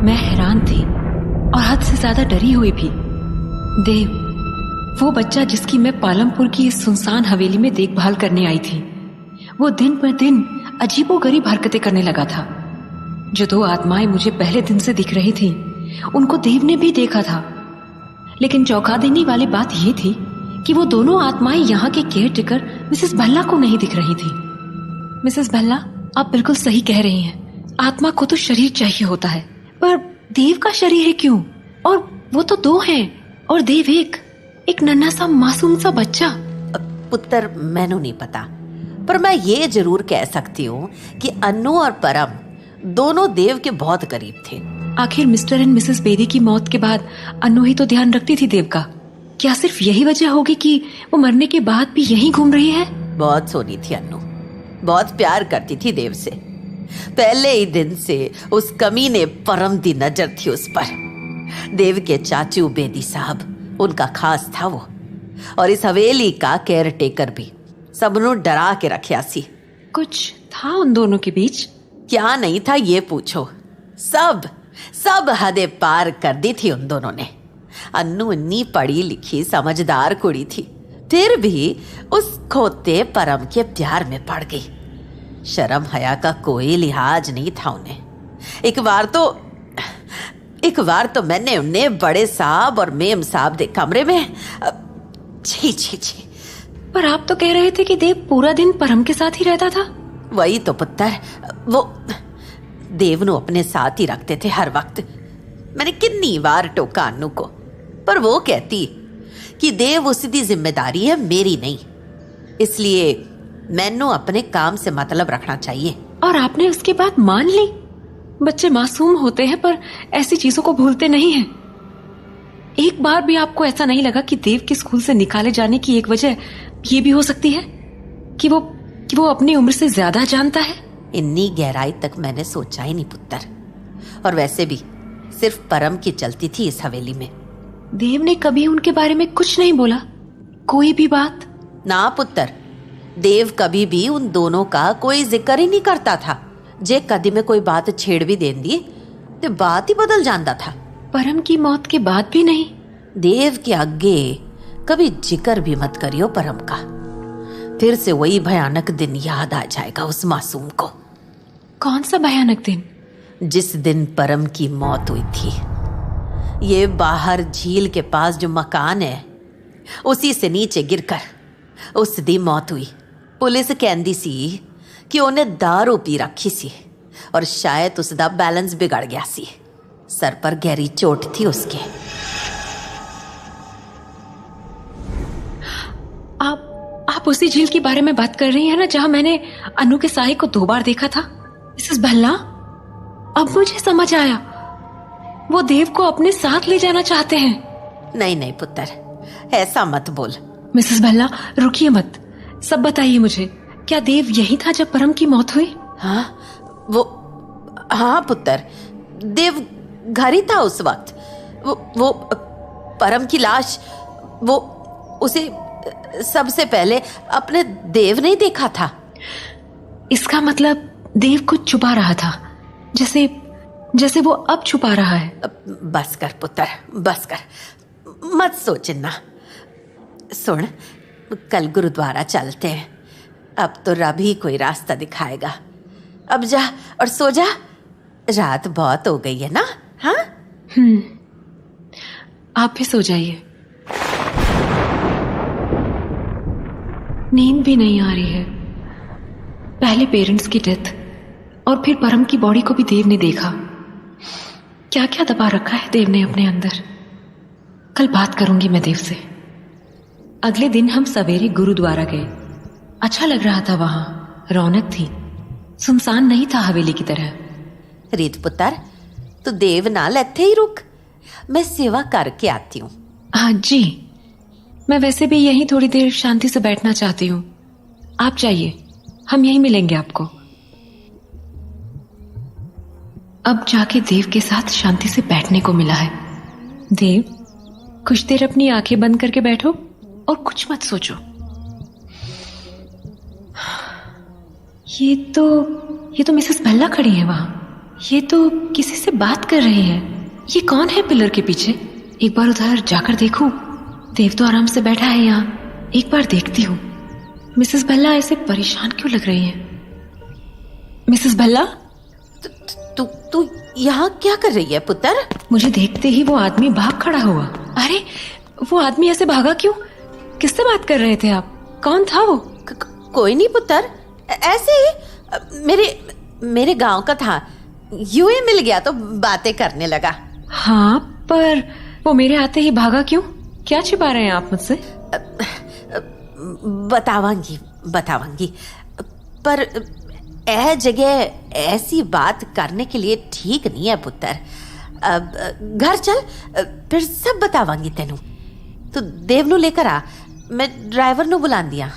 मैं हैरान थी और हद से ज्यादा डरी हुई भी। देव, वो बच्चा जिसकी मैं पालमपुर की इस सुनसान हवेली में देखभाल करने आई थी, वो दिन पर दिन अजीबोगरीब हरकतें करने लगा था। जो दो आत्माएं मुझे पहले दिन से दिख रही थीं, उनको देव ने भी देखा था। लेकिन चौंका देने वाली बात यह थी कि वो दोनों आत्माएं यहाँ के केयरटेकर मिसेस भल्ला को नहीं दिख रही थी। मिसेस भल्ला, आप बिल्कुल सही कह रही हैं। आत्मा को तो शरीर चाहिए होता है, पर देव का शरीर है क्यों? और वो तो दो हैं और देव एक नन्हा सा मासूम सा बच्चा। पुत्र, मैनू नहीं पता, पर मैं ये जरूर कह सकती हूँ कि अनु और परम दोनों देव के बहुत करीब थे। आखिर मिस्टर एंड मिसेस बेदी की मौत के बाद अनु ही तो ध्यान रखती थी देव का। क्या सिर्फ यही वजह होगी कि वो मरने के बाद भी यहीं घूम रही है? बहुत सोनी थी अनु, बहुत प्यार करती थी देव से। पहले ही दिन से उस कमीने परम दी नजर थी उस पर। देव के चाचू बेदी साहब उनका खास था वो, और इस हवेली का केयर टेकर भी। सबनों डरा के रखिया सी। कुछ था उन दोनों के बीच? क्या नहीं था ये पूछो। सब हदें पार कर दी थी उन दोनों ने। अन्नू इतनी पढ़ी लिखी समझदार कुड़ी थी, फिर भी उस खोते परम के प्यार में पड़ गई। शर्म हया का कोई लिहाज नहीं था उन्हें। एक बार तो मैंने उन्हें बड़े साहब और मेम साहब दे कमरे में छी। पर आप तो कह रहे थे कि देव पूरा दिन परम के साथ ही रहता था। वही तो पुत्र, वो देव नु अपने साथ ही रखते थे हर वक्त। मैंने कितनी बार टोका अन्नू को, पर वो कहती कि देव उसकी जिम्मेदारी है, मेरी नहीं। इसलिए मैनू अपने काम से मतलब रखना चाहिए। और आपने उसकी बात मान ली? बच्चे मासूम होते हैं पर ऐसी चीजों को भूलते नहीं हैं। एक बार भी आपको ऐसा नहीं लगा कि देव के स्कूल से निकाले जाने की एक वजह ये भी हो सकती है कि वो अपनी उम्र से ज्यादा जानता है? इतनी गहराई तक मैंने सोचा ही नहीं पुत्र। और वैसे भी सिर्फ परम की चलती थी इस हवेली में। देव ने कभी उनके बारे में कुछ नहीं बोला? कोई भी बात? ना पुत्र, देव कभी भी उन दोनों का कोई जिक्र ही नहीं करता था। जे कदी में कोई बात छेड़ भी देंदी तो बात ही बदल जाता था। परम की मौत के बाद भी नहीं? देव के आगे कभी जिक्र भी मत करियो परम का, फिर से वही भयानक दिन याद आ जाएगा उस मासूम को। कौन सा भयानक दिन? जिस दिन परम की मौत हुई थी। ये बाहर झील के पास जो मकान है उसी से नीचे गिरकर उस दी मौत हुई। पुलिस कहती सी कि उन्हें दारू पी रखी सी और शायद उसका बैलेंस बिगड़ गया सी। सर पर गहरी चोट थी उसके। आप उसी झील के बारे में बात कर रही हैं ना जहां मैंने अनु के साये को 2 बार देखा था? मिसेस भल्ला, अब मुझे समझ आया, वो देव को अपने साथ ले जाना चाहते हैं। नहीं नहीं पुत्र, ऐसा मत बोल। मिसेस भल्ला रुकिए मत, सब बताइए मुझे, क्या देव यही था जब परम की मौत हुई? हाँ पुत्र, देव घर ही था उस वक्त। वो परम की लाश, वो उसे सबसे पहले अपने देव ने देखा था। इसका मतलब देव कुछ छुपा रहा था, जैसे वो अब छुपा रहा है। बस कर पुत्र, बस कर, मत सोच ना। सुन, कल गुरुद्वारा चलते हैं। अब तो रब ही कोई रास्ता दिखाएगा। अब जा और सो जा, रात बहुत हो गई है ना। हाँ आप भी सो जाइए, नींद भी नहीं आ रही है। पहले पेरेंट्स की डेथ और फिर परम की बॉडी को भी देव ने देखा। क्या क्या दबा रखा है देव ने अपने अंदर। कल बात करूंगी मैं देव से। अगले दिन हम सवेरे गुरुद्वारा गए। अच्छा लग रहा था, वहां रौनक थी, सुनसान नहीं था हवेली की तरह। रीत पुत्र, तू देव नाल इत्थे ही रुक, मैं सेवा करके आती हूँ। हाँ जी, मैं वैसे भी यहीं थोड़ी देर शांति से बैठना चाहती हूँ। आप जाइए, हम यहीं मिलेंगे आपको। अब जाके देव के साथ शांति से बैठने को मिला है। देव, कुछ देर अपनी आंखें बंद करके बैठो और कुछ मत सोचो। ये तो मिसेस भल्ला खड़ी है वहां। ये तो किसी से बात कर रही है। ये कौन है पिलर के पीछे? एक बार उधर जाकर देखूं। देव तो आराम से बैठा है यहाँ, एक बार देखती हूँ। मिसेस भल्ला ऐसे परेशान क्यों लग रही है? मिसेस भल्ला, तू यहाँ क्या कर रही है पुत्र? मुझे देखते ही वो आदमी भाग खड़ा हुआ। अरे, वो आदमी ऐसे भागा क्यों? किससे बात कर रहे थे आप? कौन था वो? कोई नहीं पुत्र, ऐसे ही मेरे गांव का था। यूं ही मिल गया तो बातें करने लगा। हाँ, पर वो मेरे आते ही भागा क्यों? क्या छिपा रहे हैं आप मुझसे? बतावांगी, पर यह जगह ऐसी बात करने के लिए ठीक नहीं है पुत्र। अब घर चल, फिर सब बतावांगी तेनू। तू देव नू लेकर आ, मैं ड्राइवर नू बुला दिया।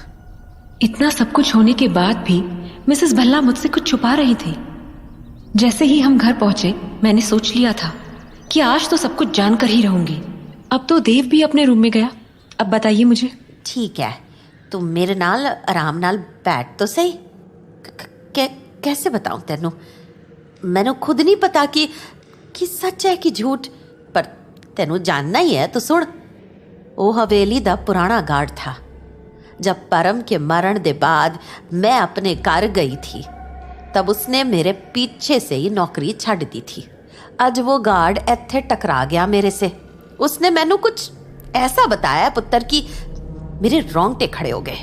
इतना सब कुछ होने के बाद भी मिसेस भल्ला मुझसे कुछ छुपा रही थी। जैसे ही हम घर पहुंचे, मैंने सोच लिया था कि आज तो सब कुछ जानकर ही रहूंगी। अब तो देव भी अपने रूम में गया। अब बताइए मुझे। ठीक है, तू मेरे नाल आराम नाल बैठ तो सही। कैसे बताऊं तेनू? मैनू खुद नहीं पता कि सच है कि झूठ, पर तेनू जानना ही है तो सुन। वो हवेली दा पुराना गार्ड था। जब परम के मरण दे बाद मैं अपने घर गई थी, तब उसने मेरे पीछे से ही नौकरी छड़ दी थी। आज वो गार्ड इत्थे टकरा गया मेरे से। उसने मैनू कुछ ऐसा बताया पुत्र कि मेरे रोंगटे खड़े हो गए।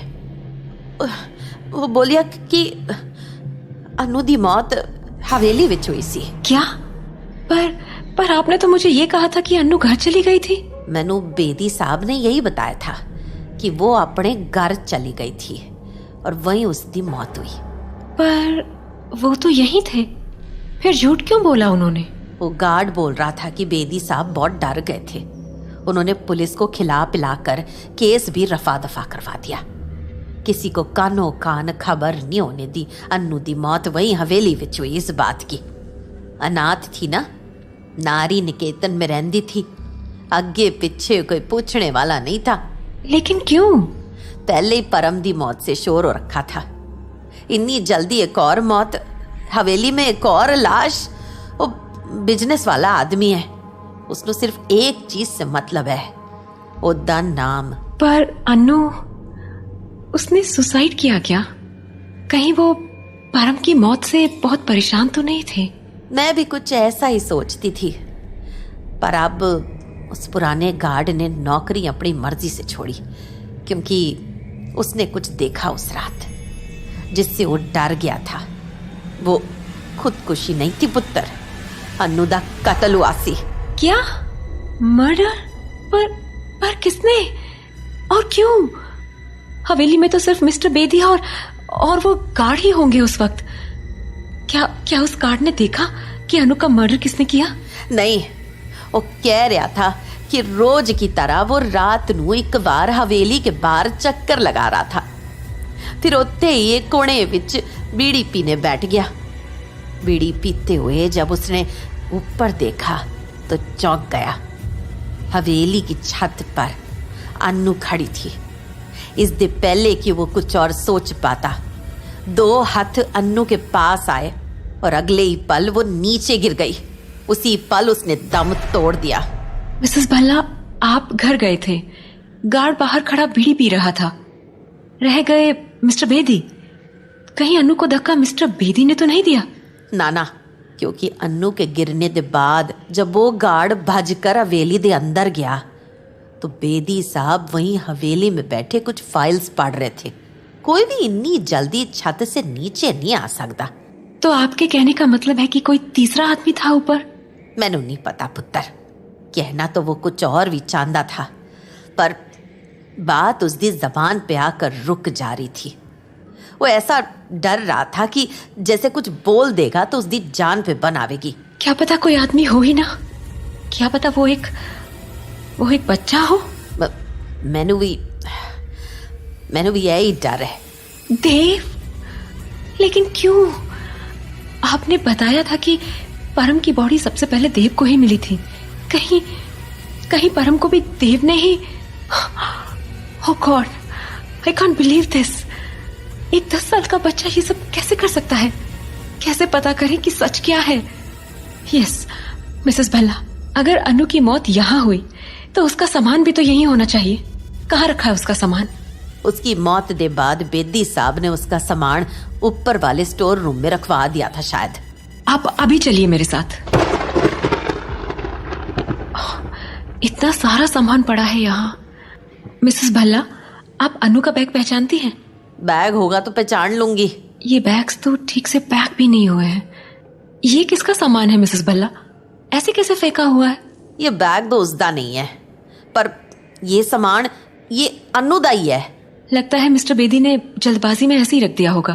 वो बोलिया कि अनु दी मौत हवेली विच हुई सी। क्या? पर आपने तो मुझे ये कहा था कि अनु घर चली गई थी। मैनू बेदी साहब ने यही बताया था कि वो अपने घर चली गई थी और वहीं उसकी मौत हुई। पर वो तो यहीं थे, फिर झूठ क्यों बोला उन्होंने? वो गार्ड बोल रहा था कि बेदी साहब बहुत डर गए थे। उन्होंने पुलिस को खिला पिलाकर केस भी रफा दफा करवा दिया। किसी को कानो कान खबर नहीं होने दी। अनु दी मौत वही हवेली विच हुई। इस बात की अनाथ थी ना, नारी निकेतन में रहती थी। आगे पीछे कोई पूछने वाला नहीं था। लेकिन क्यों? पहले ही परम दी मौत से शोर हो रखा था। इतनी जल्दी एक और मौत, हवेली में एक और लाश। वो बिजनेस वाला आदमी है, उसको सिर्फ एक चीज से मतलब है, ओदा नाम। पर अनु, उसने सुसाइड किया क्या? कहीं वो परम की मौत से बहुत परेशान तो नहीं थे? मैं भी कुछ ऐसा ही सोचती थी, पर अब उस पुराने गार्ड ने नौकरी अपनी मर्जी से छोड़ी, क्योंकि उसने कुछ देखा उस रात जिससे वो डर गया था। वो खुदकुशी नहीं थी पुत्र, अन्नू दा कत्ल हुआ सी। क्या? मर्डर? पर किसने और क्यों? हवेली में तो सिर्फ मिस्टर बेदी और वो गार्ड ही होंगे उस वक्त। क्या उस गार्ड ने देखा कि अनु का मर्डर किसने किया? नहीं, वो कह रहा था कि रोज की तरह वो रात नू एक बार हवेली के बाहर चक्कर लगा रहा था, फिर उत्ते ही एक कोने विच बीड़ी पीने बैठ गया। बीड़ी पीते हुए जब उसने ऊपर देखा तो चौंक गया। हवेली की छत पर अन्नू खड़ी थी। इससे पहले कि वो कुछ और सोच पाता, 2 हाथ अन्नू के पास आए और अगले ही पल वो नीचे गिर गई। उसी पल उसने दम तोड़ दिया। मिसेस भल्ला, आप घर गए थे, गार्ड बाहर खड़ा बीड़ी पी रहा था, रह गए मिस्टर बेदी। कहीं अन्नू को धक्का मिस्टर बेदी ने तो नहीं दिया? ना, क्योंकि अन्नू के गिरने के बाद जब वो गार्ड भजकर हवेली दे अंदर गया तो बेदी साहब वहीं हवेली में बैठे कुछ फाइल्स पढ़ रहे थे। कोई भी इतनी जल्दी छत से नीचे नहीं आ सकता। तो आपके कहने का मतलब है कि कोई तीसरा आदमी था ऊपर? मैनू नहीं पता पुत्र, कहना तो वो कुछ और भी चाहता था, पर बात उसकी जबान पे आकर रुक जा रही थी। वो ऐसा डर रहा था कि जैसे कुछ बोल देगा तो उसकी जान पे बन आवेगी। क्या पता कोई आदमी हो ही ना, क्या पता वो एक बच्चा हो। मैनू भी यही डर है। देव? लेकिन क्यों? आपने बताया था कि परम की बॉडी सबसे पहले देव को ही मिली थी। कहीं परम को भी देव ने ही? Oh God, I can't believe this. एक 10 साल का बच्चा ये सब कैसे कर सकता है? कैसे पता करें कि सच क्या है? यस मिसेस भल्ला, अगर अनु की मौत यहाँ हुई तो उसका सामान भी तो यहीं होना चाहिए। कहाँ रखा है उसका सामान? उसकी मौत के बाद बेदी साहब ने उसका सामान ऊपर वाले स्टोर रूम में रखवा दिया था शायद। आप अभी चलिए मेरे साथ। इतना सारा सामान पड़ा है यहाँ। मिसेस भल्ला, आप अनु का बैग पहचानती हैं? बैग होगा तो पहचान लूंगी। ये बैग्स तो ठीक से पैक भी नहीं हुए हैं। ये किसका सामान है मिसेस भल्ला? ऐसे कैसे फेंका हुआ है? ये बैग तो उसका नहीं है, पर ये सामान ये अनु दा ही है। लगता है मिस्टर बेदी ने जल्दबाजी में ऐसे ही रख दिया होगा।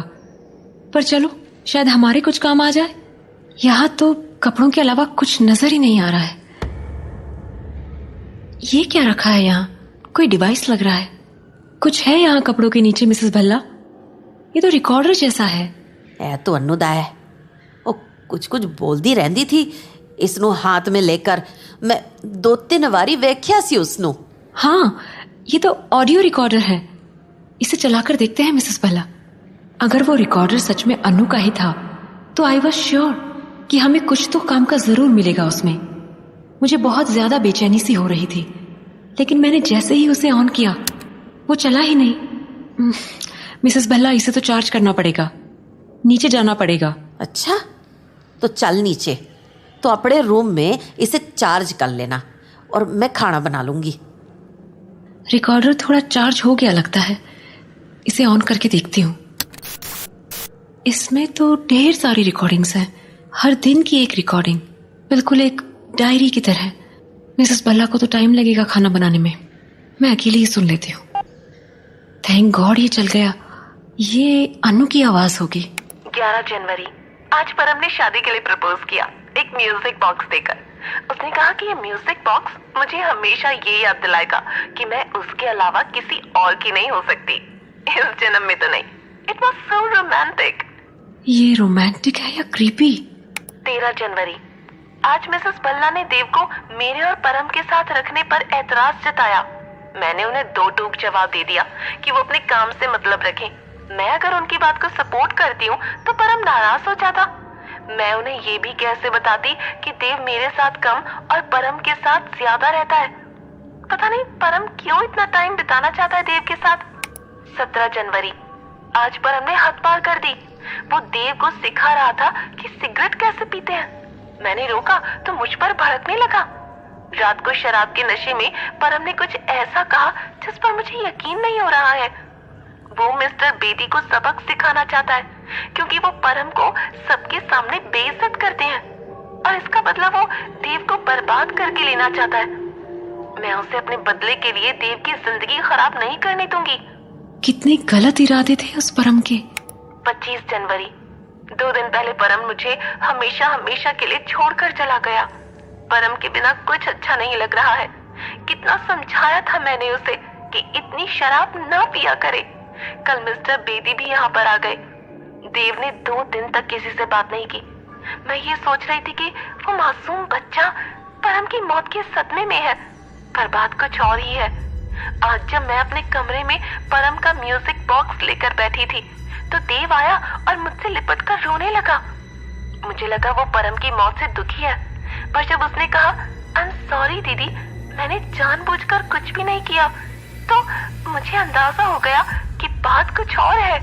पर चलो, शायद हमारे कुछ काम आ जाए। यहाँ तो कपड़ों के अलावा कुछ नजर ही नहीं आ रहा है। ये क्या रखा है यहाँ? कोई डिवाइस लग रहा है। कुछ है यहाँ कपड़ों के नीचे मिसेस भल्ला? ये तो रिकॉर्डर जैसा है। तो अनु दा है। वो कुछ बोलती रहती थी इसनु हाथ में लेकर। मैं 2-3 बारी वेख्या सी उसनु। हाँ, ये तो ऑडियो रिकॉर्डर है। इसे चलाकर देखते हैं मिसेस भल्ला। अगर वो रिकॉर्डर सच में अनु का ही था तो आई वॉज श्योर कि हमें कुछ तो काम का जरूर मिलेगा उसमें। मुझे बहुत ज्यादा बेचैनी सी हो रही थी, लेकिन मैंने जैसे ही उसे ऑन किया वो चला ही नहीं। मिसेस भल्ला, इसे तो चार्ज करना पड़ेगा, नीचे जाना पड़ेगा। अच्छा, तो चल नीचे, तो अपने रूम में इसे चार्ज कर लेना और मैं खाना बना लूंगी। रिकॉर्डर थोड़ा चार्ज हो गया लगता है। इसे ऑन करके देखती हूँ। इसमें तो ढेर सारी रिकॉर्डिंग्स हैं, हर दिन की एक रिकॉर्डिंग, बिल्कुल एक डायरी की तरह। मिसेस भल्ला को तो टाइम लगेगा खाना बनाने में, मैं अकेली ही सुन लेती हूँ। थैंक गॉड ये चल गया। ये अनु की आवाज होगी। 11 जनवरी, आज परम ने शादी के लिए प्रपोज किया, एक म्यूजिक बॉक्स देकर। उसने कहा कि ये म्यूजिक बॉक्स मुझे हमेशा ये याद दिलाएगा कि मैं उसके अलावा किसी और की नहीं हो सकती, इस जन्म में तो नहीं। It was so romantic. ये रोमांटिक है या क्रीपी? 13 जनवरी, आज मिसेस भल्ला ने देव को मेरे और परम के साथ रखने पर एतराज जताया। मैंने उन्हें 2 टूक जवाब दे दिया कि वो अपने काम से मतलब रखें। मैं अगर उनकी बात को सपोर्ट करती हूँ तो परम नाराज हो जाता। मैं उन्हें ये भी कैसे बताती कि देव मेरे साथ कम और परम के साथ ज्यादा रहता है। पता नहीं परम क्यों इतना टाइम बिताना चाहता है देव के साथ। 17 जनवरी, आज परम ने हद पार कर दी। वो देव को सिखा रहा था कि सिगरेट कैसे पीते हैं। मैंने रोका तो मुझ पर भड़कने लगा। रात को शराब के नशे में परम ने कुछ ऐसा कहा जिस पर मुझे यकीन नहीं हो रहा है। वो मिस्टर बेदी को सबक सिखाना चाहता है, क्योंकि वो परम को सबके सामने बेइज्जत करते हैं और इसका बदला वो देव को बर्बाद करके लेना चाहता है। मैं उसे अपने बदले के लिए देव की जिंदगी खराब नहीं करने दूंगी। कितने गलत इरादे थे उस परम के। 25 जनवरी, 2 दिन पहले परम मुझे हमेशा हमेशा के लिए छोड़कर चला गया। परम के बिना कुछ अच्छा नहीं लग रहा है। कितना समझाया था मैंने उसे कि इतनी शराब ना पिया करे। कल मिस्टर बेदी भी यहाँ पर आ गए। देव ने 2 दिन तक किसी से बात नहीं की। मैं ये सोच रही थी कि वो मासूम बच्चा परम की मौत के सदमे में है, पर बात कुछ और ही है। आज जब मैं अपने कमरे में परम का म्यूजिक बॉक्स लेकर बैठी थी तो देव आया और मुझसे लिपटकर रोने लगा। मुझे लगा वो परम की मौत से दुखी है, पर जब उसने कहा आई एम सॉरी दीदी, मैंने जानबूझकर कुछ भी नहीं किया, तो मुझे अंदाजा हो गया कि बात कुछ और है।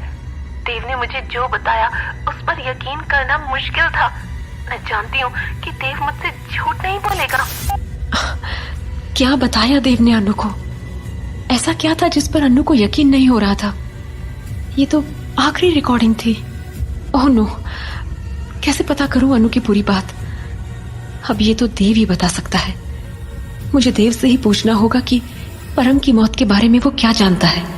देव ने मुझे जो बताया उस पर यकीन करना मुश्किल था। मैं जानती हूँ कि देव मुझसे झूठ नहीं बोलेगा। क्या बताया देव ने अनु को? ऐसा क्या था जिस पर अनु को यकीन नहीं हो रहा था? ये तो आखिरी रिकॉर्डिंग थी। ओह नो, कैसे पता करूं अनु की पूरी बात? अब ये तो देव ही बता सकता है। मुझे देव से ही पूछना होगा कि परम की मौत के बारे में वो क्या जानता है।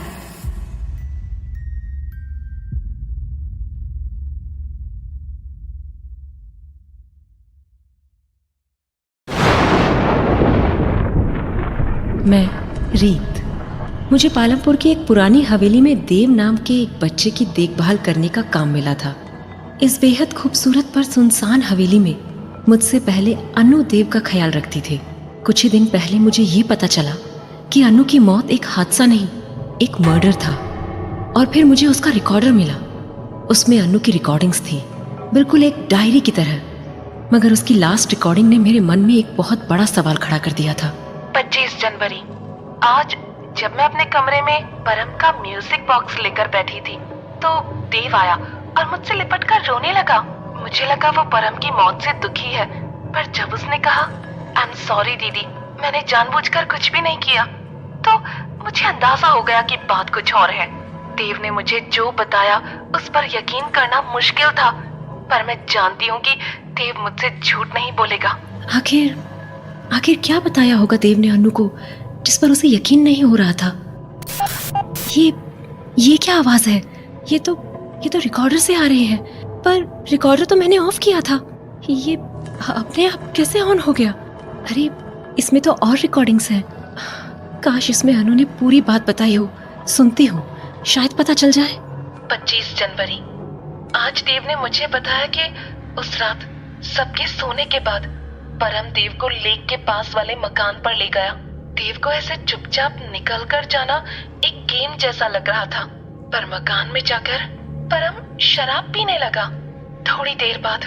मैं रीत। मुझे पालमपुर की एक पुरानी हवेली में देव नाम के एक बच्चे की देखभाल करने का काम मिला था। इस बेहद खूबसूरत पर सुनसान हवेली में मुझसे पहले अनु देव का ख्याल रखती थी। कुछ ही दिन पहले मुझे ये पता चला कि अनु की मौत एक हादसा नहीं, एक मर्डर था। और फिर मुझे उसका रिकॉर्डर मिला। उसमें अनु की रिकॉर्डिंग्स थी, बिल्कुल एक डायरी की तरह। मगर उसकी लास्ट रिकॉर्डिंग ने मेरे मन में एक बहुत बड़ा सवाल खड़ा कर दिया था। 25 जनवरी, आज जब मैं अपने कमरे में परम का म्यूजिक बॉक्स लेकर बैठी थी तो देव आया और मुझसे लिपटकर रोने लगा। मुझे लगा वो परम की मौत से दुखी है, पर जब उसने कहा आई एम सॉरी दीदी, मैंने जानबूझकर कुछ भी नहीं किया, तो मुझे अंदाजा हो गया कि बात कुछ और है। देव ने मुझे जो बताया उस पर यकीन करना मुश्किल था, पर मैं जानती हूँ कि देव मुझसे झूठ नहीं बोलेगा। आखिर क्या बताया होगा देव ने अनु को जिस पर उसे यकीन नहीं हो रहा था? ये क्या आवाज है? ये तो रिकॉर्डर से आ रही है, पर रिकॉर्डर तो मैंने ऑफ किया था। ये अपने आप कैसे ऑन हो गया? अरे इसमें तो और रिकॉर्डिंग्स हैं। काश इसमें अनु ने पूरी बात बताई हो। सुनती हूँ, शायद पता चल जाए। 25 जनवरी, आज देव ने मुझे बताया कि उस रात सबके सोने के बाद परम देव को लेक के पास वाले मकान पर ले गया। देव को ऐसे चुपचाप निकल कर जाना एक गेम जैसा लग रहा था, पर मकान में जाकर परम शराब पीने लगा। थोड़ी देर बाद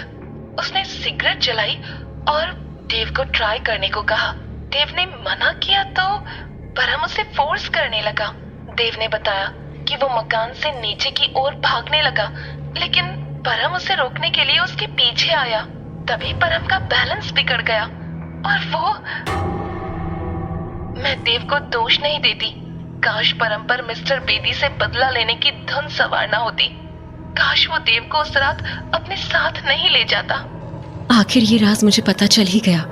उसने सिगरेट जलाई और देव को ट्राई करने को कहा। देव ने मना किया तो परम उसे फोर्स करने लगा। देव ने बताया कि वो मकान से नीचे की ओर भागने लगा, लेकिन परम उसे रोकने के लिए उसके पीछे आया। तभी परम का बैलेंस बिगड़ गया और वो... मैं देव को दोष नहीं देती। काश परम पर मिस्टर बेदी से बदला लेने की धुन सवार ना होती। काश वो देव को उस रात अपने साथ नहीं ले जाता। आखिर ये राज मुझे पता चल ही गया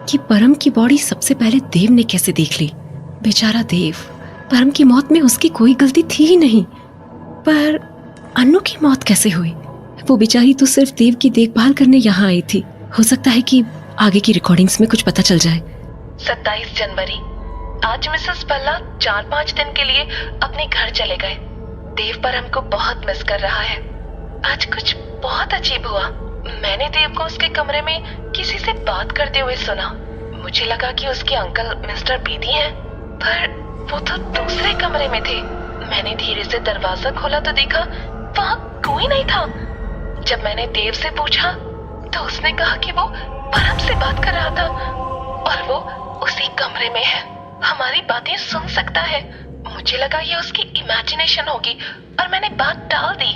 कि परम की बॉडी सबसे पहले देव ने कैसे देख ली। बेचारा देव, परम की मौत में उसकी कोई गलती थी ही नहीं, पर अनु की मौत कैसे हुई? वो बेचारी तो सिर्फ देव की देखभाल करने यहाँ आई थी। हो सकता है कि आगे की रिकॉर्डिंग्स में कुछ पता चल जाए। 27 जनवरी, आज मिसेस पल्ला 4-5 दिन के लिए अपने घर चले गए। देव परम को बहुत मिस कर रहा है। आज कुछ बहुत अजीब हुआ। मैंने देव को उसके कमरे में किसी से बात करते हुए सुना। मुझे लगा कि उसके अंकल मिस्टर बेदी हैं, पर वो तो दूसरे कमरे में थे। मैंने धीरे से दरवाजा खोला तो देखा वहाँ कोई नहीं था। जब मैंने देव से पूछा तो उसने कहा कि वो परम से बात कर रहा था और वो उसी कमरे में है, हमारी बातें सुन सकता है। मुझे लगा ये उसकी इमेजिनेशन होगी और मैंने बात टाल दी।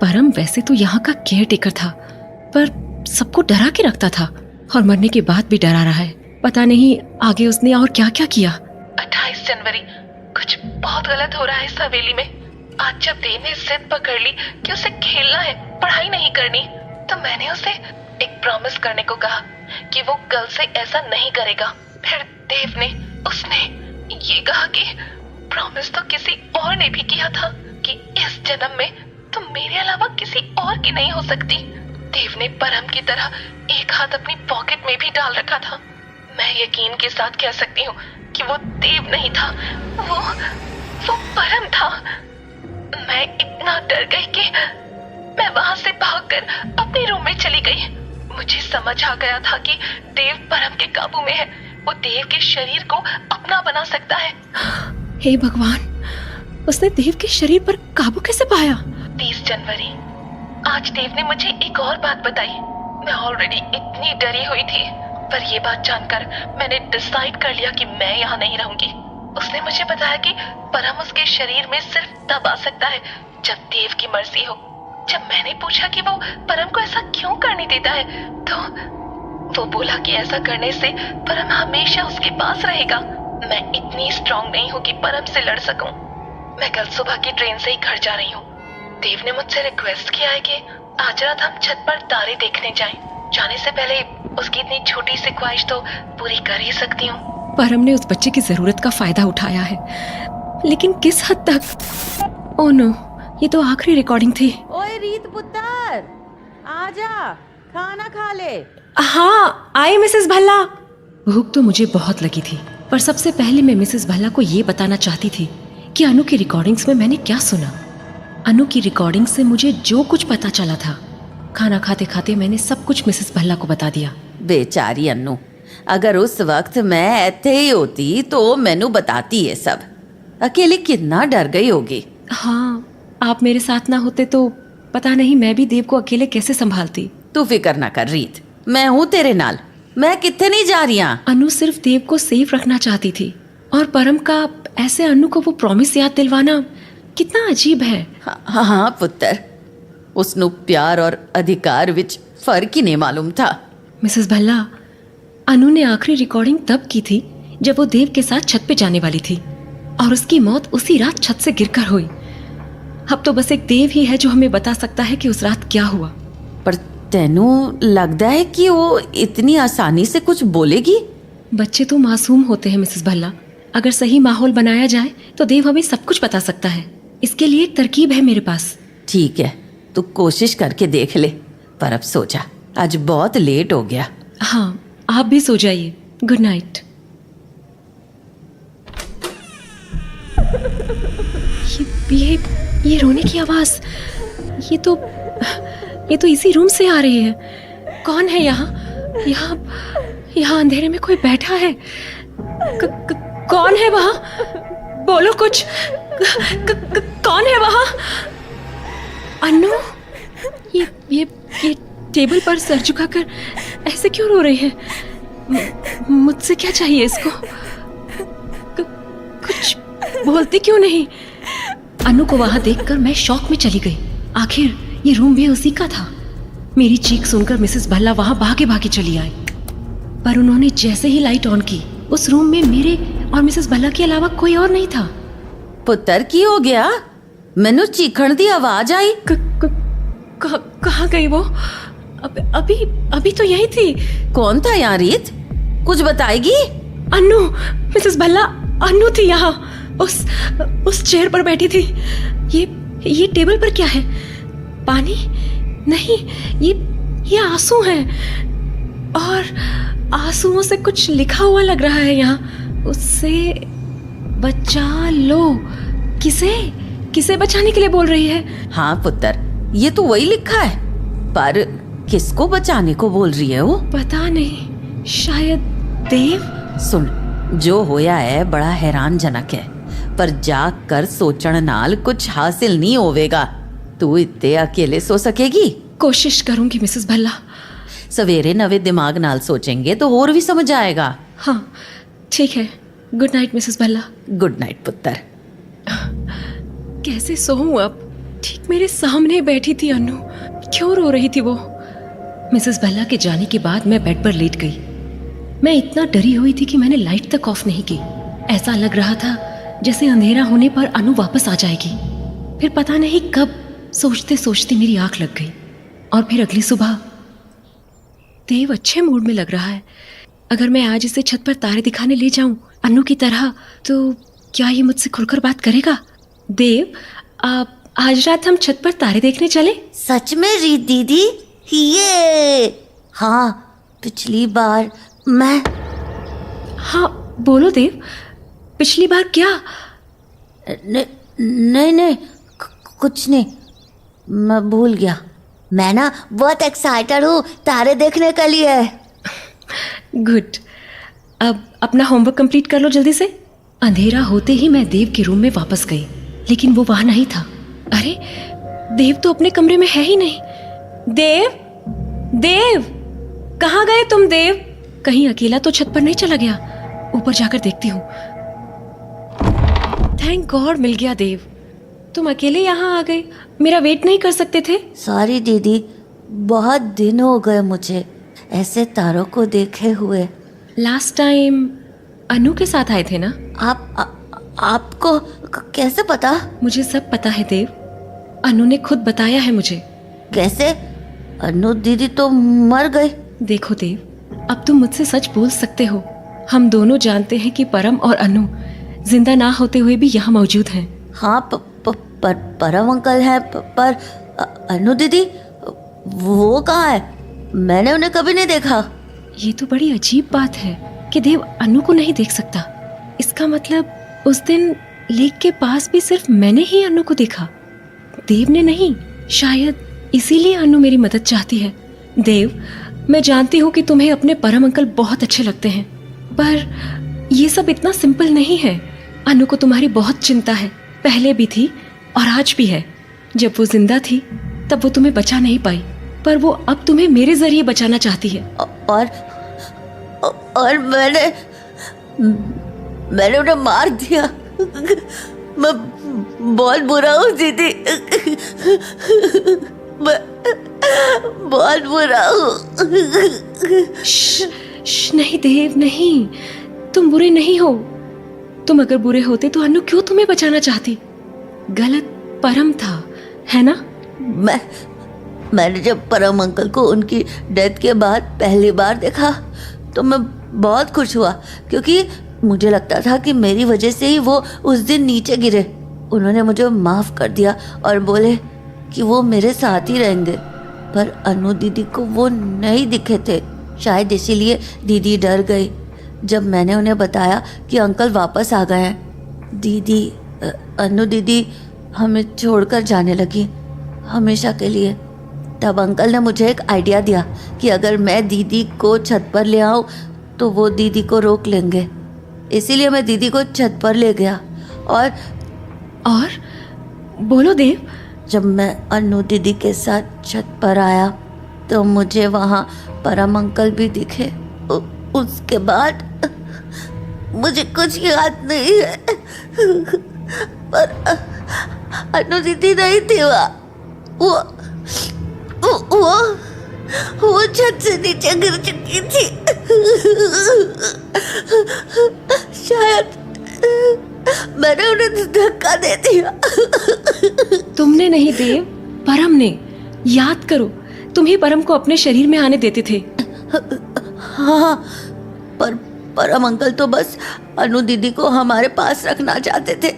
परम वैसे तो यहाँ का केयर टेकर था, पर सबको डरा के रखता था और मरने के बाद भी डरा रहा है। पता नहीं आगे उसने और क्या क्या किया। 28 जनवरी, कुछ बहुत गलत हो रहा है इस हवेली में। आज जब देव ने जिद पकड़ ली कि उसे खेलना है, पढ़ाई नहीं करनी, तो मैंने उसे एक प्रॉमिस करने को कहा कि वो कल से ऐसा नहीं करेगा। फिर देव ने उसने ये कहा कि प्रॉमिस तो किसी और ने भी किया था कि इस जन्म में तुम मेरे अलावा किसी और की नहीं हो सकती। देव ने परम की तरह एक हाथ अपनी पॉकेट में भी डाल रखा था। मैं यकीन के साथ कह सकती हूँ कि वो देव नहीं था, वो परम था। मैं इतना डर गई कि मैं वहां से भागकर अपने रूम में चली गई। मुझे समझ आ गया था कि देव परम के काबू में है। वो देव के शरीर को अपना बना सकता है। हे भगवान, उसने देव के शरीर पर काबू कैसे पाया? 30 जनवरी, आज देव ने मुझे एक और बात बताई। मैं ऑलरेडी इतनी डरी हुई थी, पर ये बात जानकर मैंने डिसाइड कर लिया कि मैं यहाँ नहीं रहूंगी। उसने मुझे बताया कि परम उसके शरीर में सिर्फ तब आ सकता है जब देव की मर्जी हो। जब मैंने पूछा कि वो परम को ऐसा क्यों करने देता है, तो वो बोला कि ऐसा करने से परम हमेशा उसके पास रहेगा। मैं इतनी स्ट्रांग नहीं हूँ कि परम से लड़ सकूं। मैं कल सुबह की ट्रेन से ही घर जा रही हूँ। देव ने मुझसे रिक्वेस्ट किया है कि आज रात हम छत पर तारे देखने जाएं। जाने से पहले उसकी इतनी छोटी सी ख्वाहिश तो पूरी कर ही सकती हूँ। परम ने उस बच्चे की जरूरत का फायदा उठाया है, लेकिन किस हद तक? ओह नो, ये तो आखिरी रिकॉर्डिंग थी। ओए रीत पुत्र, आजा, खाना खा ले। हाँ, आए मिसेस भल्ला। भूख तो मुझे बहुत लगी थी, पर सबसे पहले मैं मिसेस भल्ला को ये बताना चाहती थी कि अनु की रिकॉर्डिंग्स में मैंने क्या सुना। अनु की रिकॉर्डिंग से मुझे जो कुछ पता चला था, खाना खाते खाते मैंने सब कुछ मिसेस भल्ला को बता दिया। बेचारी अन्नू, अगर उस वक्त मैं इत्थे ही होती तो मैनू बताती ये सब। अकेले कितना डर गई होगी। हाँ, आप मेरे साथ ना होते तो पता नहीं मैं भी देव को अकेले कैसे संभालती। तू फिक्र ना कर रीत, मैं हूँ तेरे नाल। मैं कित्थे नहीं जा रही। अनु सिर्फ देव को सेफ रखना चाहती थी, और परम का ऐसे अनु को वो प्रॉमिस याद दिलवाना कितना अजीब है। हाँ पुत्र, उसनु प्यार और अधिकार विच फर्क ही नहीं मालूम था। मिसेस भल्ला, अनु ने आखिरी रिकॉर्डिंग तब की थी जब वो देव के साथ छत पे जाने वाली थी, और उसकी मौत उसी रात छत से गिरकर हुई। अब तो बस एक देव ही है जो हमें बता सकता है कि उस रात क्या हुआ। पर तेनू लगता है कि वो इतनी आसानी से कुछ बोलेगी? बच्चे तो मासूम होते हैं मिसेस भल्ला। अगर सही माहौल बनाया जाए तो देव हमें सब कुछ बता सकता है। इसके लिए एक तरकीब है मेरे पास। ठीक है, तू कोशिश करके देख ले, पर अब सो जा, आज बहुत लेट हो गया। हाँ, आप भी सो जाइए। Good night. ये रोने की आवाज, ये तो इसी रूम से आ रही है। कौन है यहाँ? यहाँ अंधेरे में कोई बैठा है। कौन है वहाँ? बोलो कुछ। कौन है वहाँ? अन्नू, ये टेबल पर सर झुकाकर ऐसे क्यों रो रही है? मुझसे क्या चाहिए इसको? कुछ बोलती क्यों नहीं? अनु को वहां देखकर मैं शॉक में चली गई। आखिर ये रूम भी उसी का था। मेरी चीख सुनकर मिसेस भल्ला वहां भागे भागे चली आई, पर उन्होंने जैसे ही लाइट ऑन की, उस रूम में मेरे और मिसेस भल्ला के अलावा कोई और नहीं था। पुत्र की हो गया? मैनू चीखण दी आवाज आई। कहाँ गई वो? अभी तो यही थी। कौन था यहाँ रीत? कुछ बताएगी? अन्नू, मिसेस भल्ला, अन्नू थी यहाँ। उस चेयर पर बैठी थी। ये टेबल पर क्या है? पानी? नहीं, ये आंसू हैं, और आंसुओं से कुछ लिखा हुआ लग रहा है यहाँ। उससे बचा लो। किसे बचाने के लिए बोल रही है? हाँ पुत्र, ये तो वही लिखा है, पर किसको बचाने को बोल रही है वो? पता नहीं, शायद देव। सुन, जो होया है बड़ा हैरानजनक है, पर जाग कर सोचण नाल कुछ हासिल नहीं होवेगा। तू इत्ते अकेले सो सकेगी? कोशिश करूंगी मिसेस भल्ला। सवेरे नवे दिमाग नाल सोचेंगे तो और भी समझ आएगा। हाँ, ठीक है। Good night Mrs Bhalla. Good night पुत्र। कैसे सोऊं अब? ठीक मेरे सामने बैठी थी अनु। क्यों रो रही थी वो? मिसेस भल्ला के जाने के बाद मैं बेड पर लेट गई। मैं इतना डरी हुई थी कि मैंने लाइट तक ऑफ नहीं की। ऐसा लग रहा था जैसे अंधेरा होने पर अनु वापस आ जाएगी। फिर पता नहीं कब सोचते सोचते मेरी आंख लग गई और फिर अगली सुबह। देव अच्छे मूड में लग रहा है। अगर मैं आज इसे छत पर तारे दिखाने ले जाऊं अन्नू की तरह, तो क्या ये मुझसे खुलकर बात करेगा? देव, आज रात हम छत पर तारे देखने चले? सच में रीत दीदी? ये हाँ, पिछली बार मैं। हाँ बोलो देव, पिछली बार क्या? नहीं, कुछ नहीं, मैं भूल गया। मैं ना बहुत एक्साइटेड हूँ तारे देखने के लिए। गुड। अब अपना होमवर्क कंप्लीट कर लो जल्दी से। अंधेरा होते ही मैं देव के रूम में वापस गई, लेकिन वो वहां नहीं था। अरे देव तो अपने कमरे में है ही नहीं। देव, कहाँ गए तुम देव? कहीं अकेला तो छत पर नहीं चला गया? ऊपर जाकर देखती हूँ। थैंक गॉड मिल गया देव। तुम अकेले यहाँ आ गए, मेरा वेट नहीं कर सकते थे? सॉरी दीदी, बहुत दिन हो गए मुझे ऐसे तारों को देखे हुए। लास्ट टाइम अनु के साथ आए थे ना? आपको कैसे पता? मुझे सब पता है देव, अनु ने खुद बताया है मुझे। कैसे? अनु दीदी तो मर गई। देखो देव, अब तुम मुझसे सच बोल सकते हो। हम दोनों जानते हैं कि परम और अनु जिंदा ना होते हुए भी यहाँ मौजूद हैं। हाँ, परम अंकल है, पर अनु दीदी वो कहाँ है? मैंने उन्हें कभी नहीं देखा। ये तो बड़ी अजीब बात है कि देव अनु को नहीं देख सकता। इसका मतलब उस दिन लेक के पास भी सिर्फ मैंने ही अनु को देखा, देव ने नहीं। शायद इसीलिए अनु मेरी मदद चाहती है। देव, मैं जानती हूँ कि तुम्हें अपने परम अंकल बहुत अच्छे लगते हैं, पर ये सब इतना सिंपल नहीं है। अनु को तुम्हारी बहुत चिंता है, पहले भी थी और आज भी है। जब वो जिंदा थी तब वो तुम्हें बचा नहीं पाई, पर वो अब तुम्हें मेरे जरिए बचाना चाहती है। और मैंने उन्हें मार दिया। मैं बहुत बुरा हूँ दीदी, मैं बहुत बुरा हूँ। नहीं देव, नहीं, तुम बुरे नहीं हो। तुम अगर बुरे होते तो अनु क्यों तुम्हें बचाना चाहती? गलत परम था, है ना? मैंने जब परम अंकल को उनकी डेथ के बाद पहली बार देखा तो मैं बहुत खुश हुआ, क्योंकि मुझे लगता था कि मेरी वजह से ही वो उस दिन नीचे गिरे। उन्होंने मुझे माफ़ कर दिया और बोले कि वो मेरे साथ ही रहेंगे, पर अनु दीदी को वो नहीं दिखे थे। शायद इसीलिए दीदी डर गई जब मैंने उन्हें बताया कि अंकल वापस आ गए हैं। अनु दीदी हमें छोड़कर जाने लगी हमेशा के लिए। तब अंकल ने मुझे एक आइडिया दिया कि अगर मैं दीदी को छत पर ले आऊँ तो वो दीदी को रोक लेंगे। इसीलिए मैं दीदी को छत पर ले गया। और बोलो देव। जब मैं अनु दीदी के साथ छत पर आया तो मुझे वहाँ परम अंकल भी दिखे। उसके बाद मुझे कुछ याद नहीं है, पर अनु दीदी नहीं थी वहाँ। वो छत से नीचे गिर चुकी थी। शायद मैंने उन्हें धक्का दे दिया। तुमने नहीं देव, परम ने। याद करो, तुम ही परम को अपने शरीर में आने देते थे। हाँ, पर परम अंकल तो बस अनु दीदी को हमारे पास रखना चाहते थे।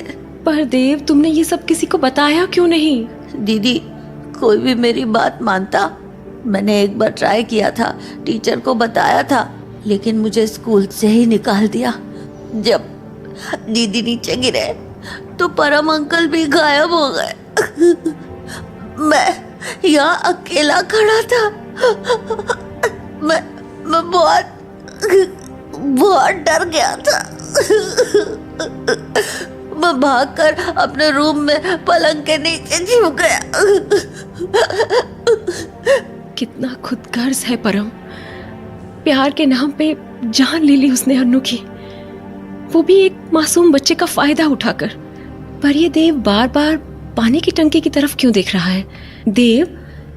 पर देव, तुमने ये सब किसी को बताया क्यों नहीं? दीदी, कोई भी मेरी बात मानता। मैंने एक बार ट्राई किया था, टीचर को बताया था, लेकिन मुझे स्कूल से ही निकाल दिया। जब दीदी नीचे गिरे तो परम अंकल भी गायब हो गए। मैं यहाँ अकेला खड़ा था। मैं बहुत डर गया था। मैं भागकर अपने रूम में पलंग के नीचे छिप गया। कितना खुदगर्ज है परम। प्यार के नाम पे जान ले ली उसने अनु की, वो भी एक मासूम बच्चे का फायदा उठाकर। पर ये देव बार बार पानी की टंकी की तरफ क्यों देख रहा है? देव,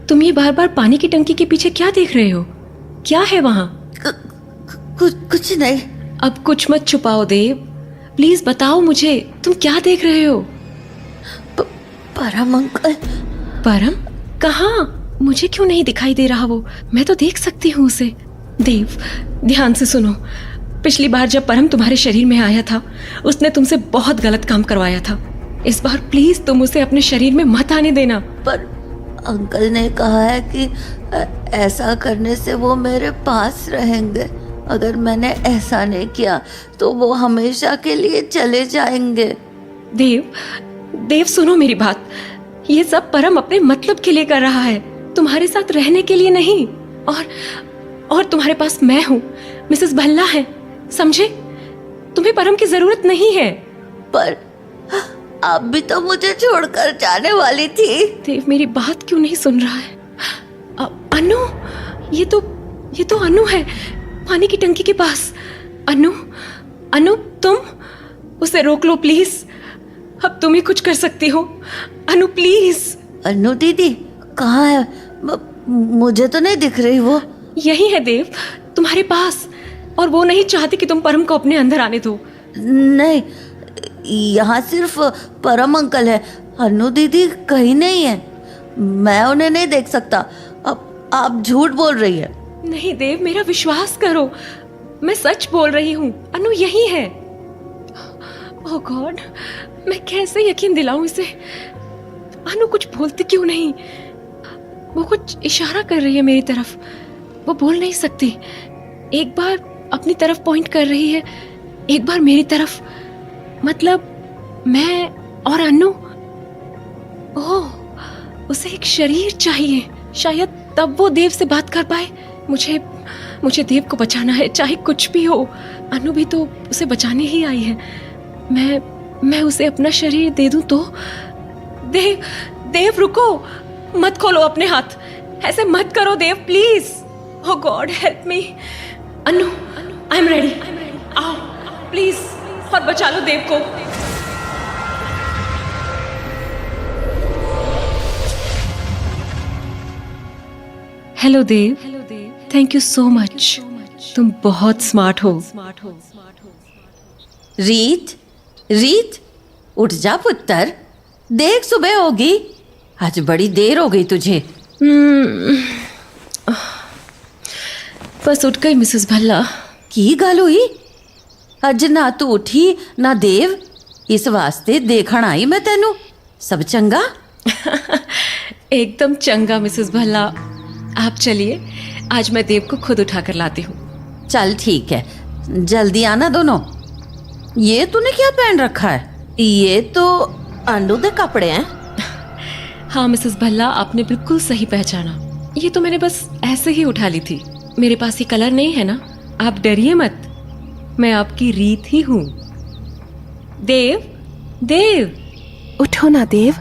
तुम ये बार बार पानी की टंकी के पीछे क्या देख रहे हो? क्या है वहाँ? कुछ नहीं। अब कुछ मत छुपाओ देव, प्लीज बताओ मुझे, तुम क्या देख रहे हो? परम अंकल। परम कहाँ? मुझे क्यों नहीं दिखाई दे रहा वो? मैं तो देख सकती हूँ उसे। देव, ध्यान से सुनो। पिछली बार जब परम तुम्हारे शरीर में आया था, उसने तुमसे बहुत गलत काम करवाया था। इस बार प्लीज तुम उसे अपने शरीर में मत आने देना। पर अंकल ने कहा है कि ऐसा करने से वो मेरे पास रहेंगे। अगर मैंने ऐसा नहीं किया तो वो हमेशा के लिए चले जाएंगे। देव सुनो मेरी बात। ये सब परम अपने मतलब के लिए कर रहा है, तुम्हारे साथ रहने के लिए नहीं। और तुम्हारे पास मैं हूँ, मिसेस भल्ला है, समझे? तुम्हें परम की जरूरत नहीं है। पर आप भी तो मुझे छोड़कर जाने वाली थी। देव मेरी बात क्यों नहीं सुन रहा है? अनु, ये तो अनु है, पानी की टंकी के पास। अनु तुम उसे रोक लो प्लीज। अब तुम ही कुछ कर सकती हो। अनु प्लीज। अनु दीदी कहाँ है? मुझे तो नहीं दिख रही वो। यही है देव, तुम्हारे पास। और वो नहीं चाहती कि तुम परम को अपने अंदर आने दो। नहीं, यहाँ सिर्फ परम अंकल है, अनु दीदी कहीं नहीं है। मैं उन्हें नहीं देख सकता। अब आप झूठ बोल रही है। नहीं देव, मेरा विश्वास करो, मैं सच बोल रही हूँ। अनु यही है। ओह गॉड, मैं कैसे यकीन दिलाऊं इसे? अनु कुछ बोलती क्यों नहीं? वो कुछ इशारा कर रही है मेरी तरफ, वो बोल नहीं सकती। एक बार अपनी तरफ पॉइंट कर रही है, एक बार मेरी तरफ। मतलब मैं और अनु। ओह, उसे एक शरीर चाहिए, शायद तब वो देव से बात कर पाए। मुझे देव को बचाना है, चाहे कुछ भी हो। अनु भी तो उसे बचाने ही आई है। मैं उसे अपना शरीर दे दूं तो? देव रुको, मत खोलो अपने हाथ, ऐसे मत करो Dev please. Oh God help me. Anu, I am ready. आओ प्लीज और बचा लो देव को। Hello Dev, thank you so much. तुम बहुत स्मार्ट हो। रीत उठ जा पुत्र, देख सुबह होगी। आज बड़ी देर हो गई तुझे। बस उठ गई मिसेस भल्ला। की गल हुई? अज ना तू उठी ना देव, इस वास्ते देखण आई मैं तेनू। सब चंगा? एकदम चंगा मिसेस भल्ला। आप चलिए, आज मैं देव को खुद उठा कर लाती हूँ। चल ठीक है, जल्दी आना दोनों। ये तूने क्या पहन रखा है? ये तो अनु दे कपड़े हैं। हाँ मिसेस भल्ला, आपने बिल्कुल सही पहचाना। ये तो मैंने बस ऐसे ही उठा ली थी। मेरे पास ये कलर नहीं है ना, आप डरिए मत, मैं आपकी रीत ही हूँ। देव उठो ना देव।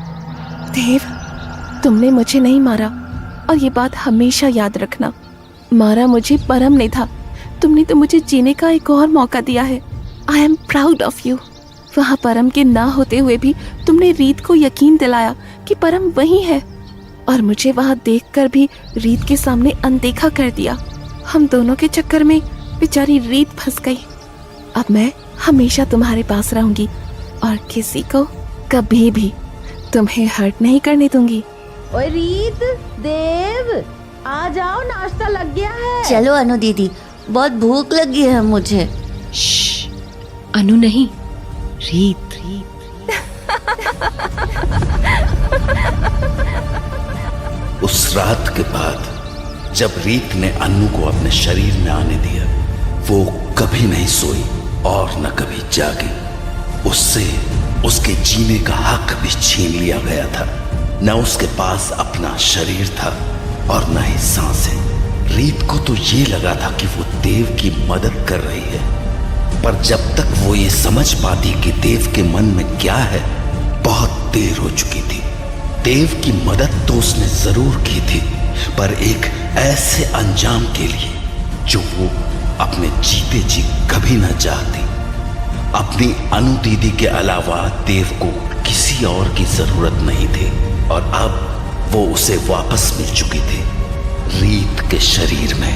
तुमने मुझे नहीं मारा, और ये बात हमेशा याद रखना। मारा मुझे परम ने था, तुमने तो मुझे जीने का एक और मौका दिया है। I am proud of you. वहाँ परम के ना होते हुए भी तुमने रीत को यकीन दिलाया कि परम वही है, और मुझे वहाँ देखकर भी रीत के सामने अनदेखा कर दिया। हम दोनों के चक्कर में बेचारी रीत फंस गई। अब मैं हमेशा तुम्हारे पास रहूंगी और किसी को कभी भी तुम्हें हर्ट नहीं करने दूंगी। ओए रीत, देव, आ जाओ, नाश्ता लग गया है। चलो अनु दीदी, बहुत भूख लगी है मुझे। श्श, अनु नहीं, रीत। उस रात के बाद जब रीत ने अन्नू को अपने शरीर में आने दिया, वो कभी नहीं सोई और न कभी जागी। उससे उसके जीने का हक भी छीन लिया गया था। न उसके पास अपना शरीर था और न ही सांसें। रीत को तो ये लगा था कि वो देव की मदद कर रही है, पर जब तक वो ये समझ पाती कि देव के मन में क्या है, बहुत देर हो चुकी थी। देव की मदद तो उसने जरूर की थी, पर एक ऐसे अंजाम के लिए जो वो अपने जीते जी कभी न चाहती। अपनी अनु दीदी के अलावा देव को किसी और की जरूरत नहीं थी, और अब वो उसे वापस मिल चुकी थी रीत के शरीर में।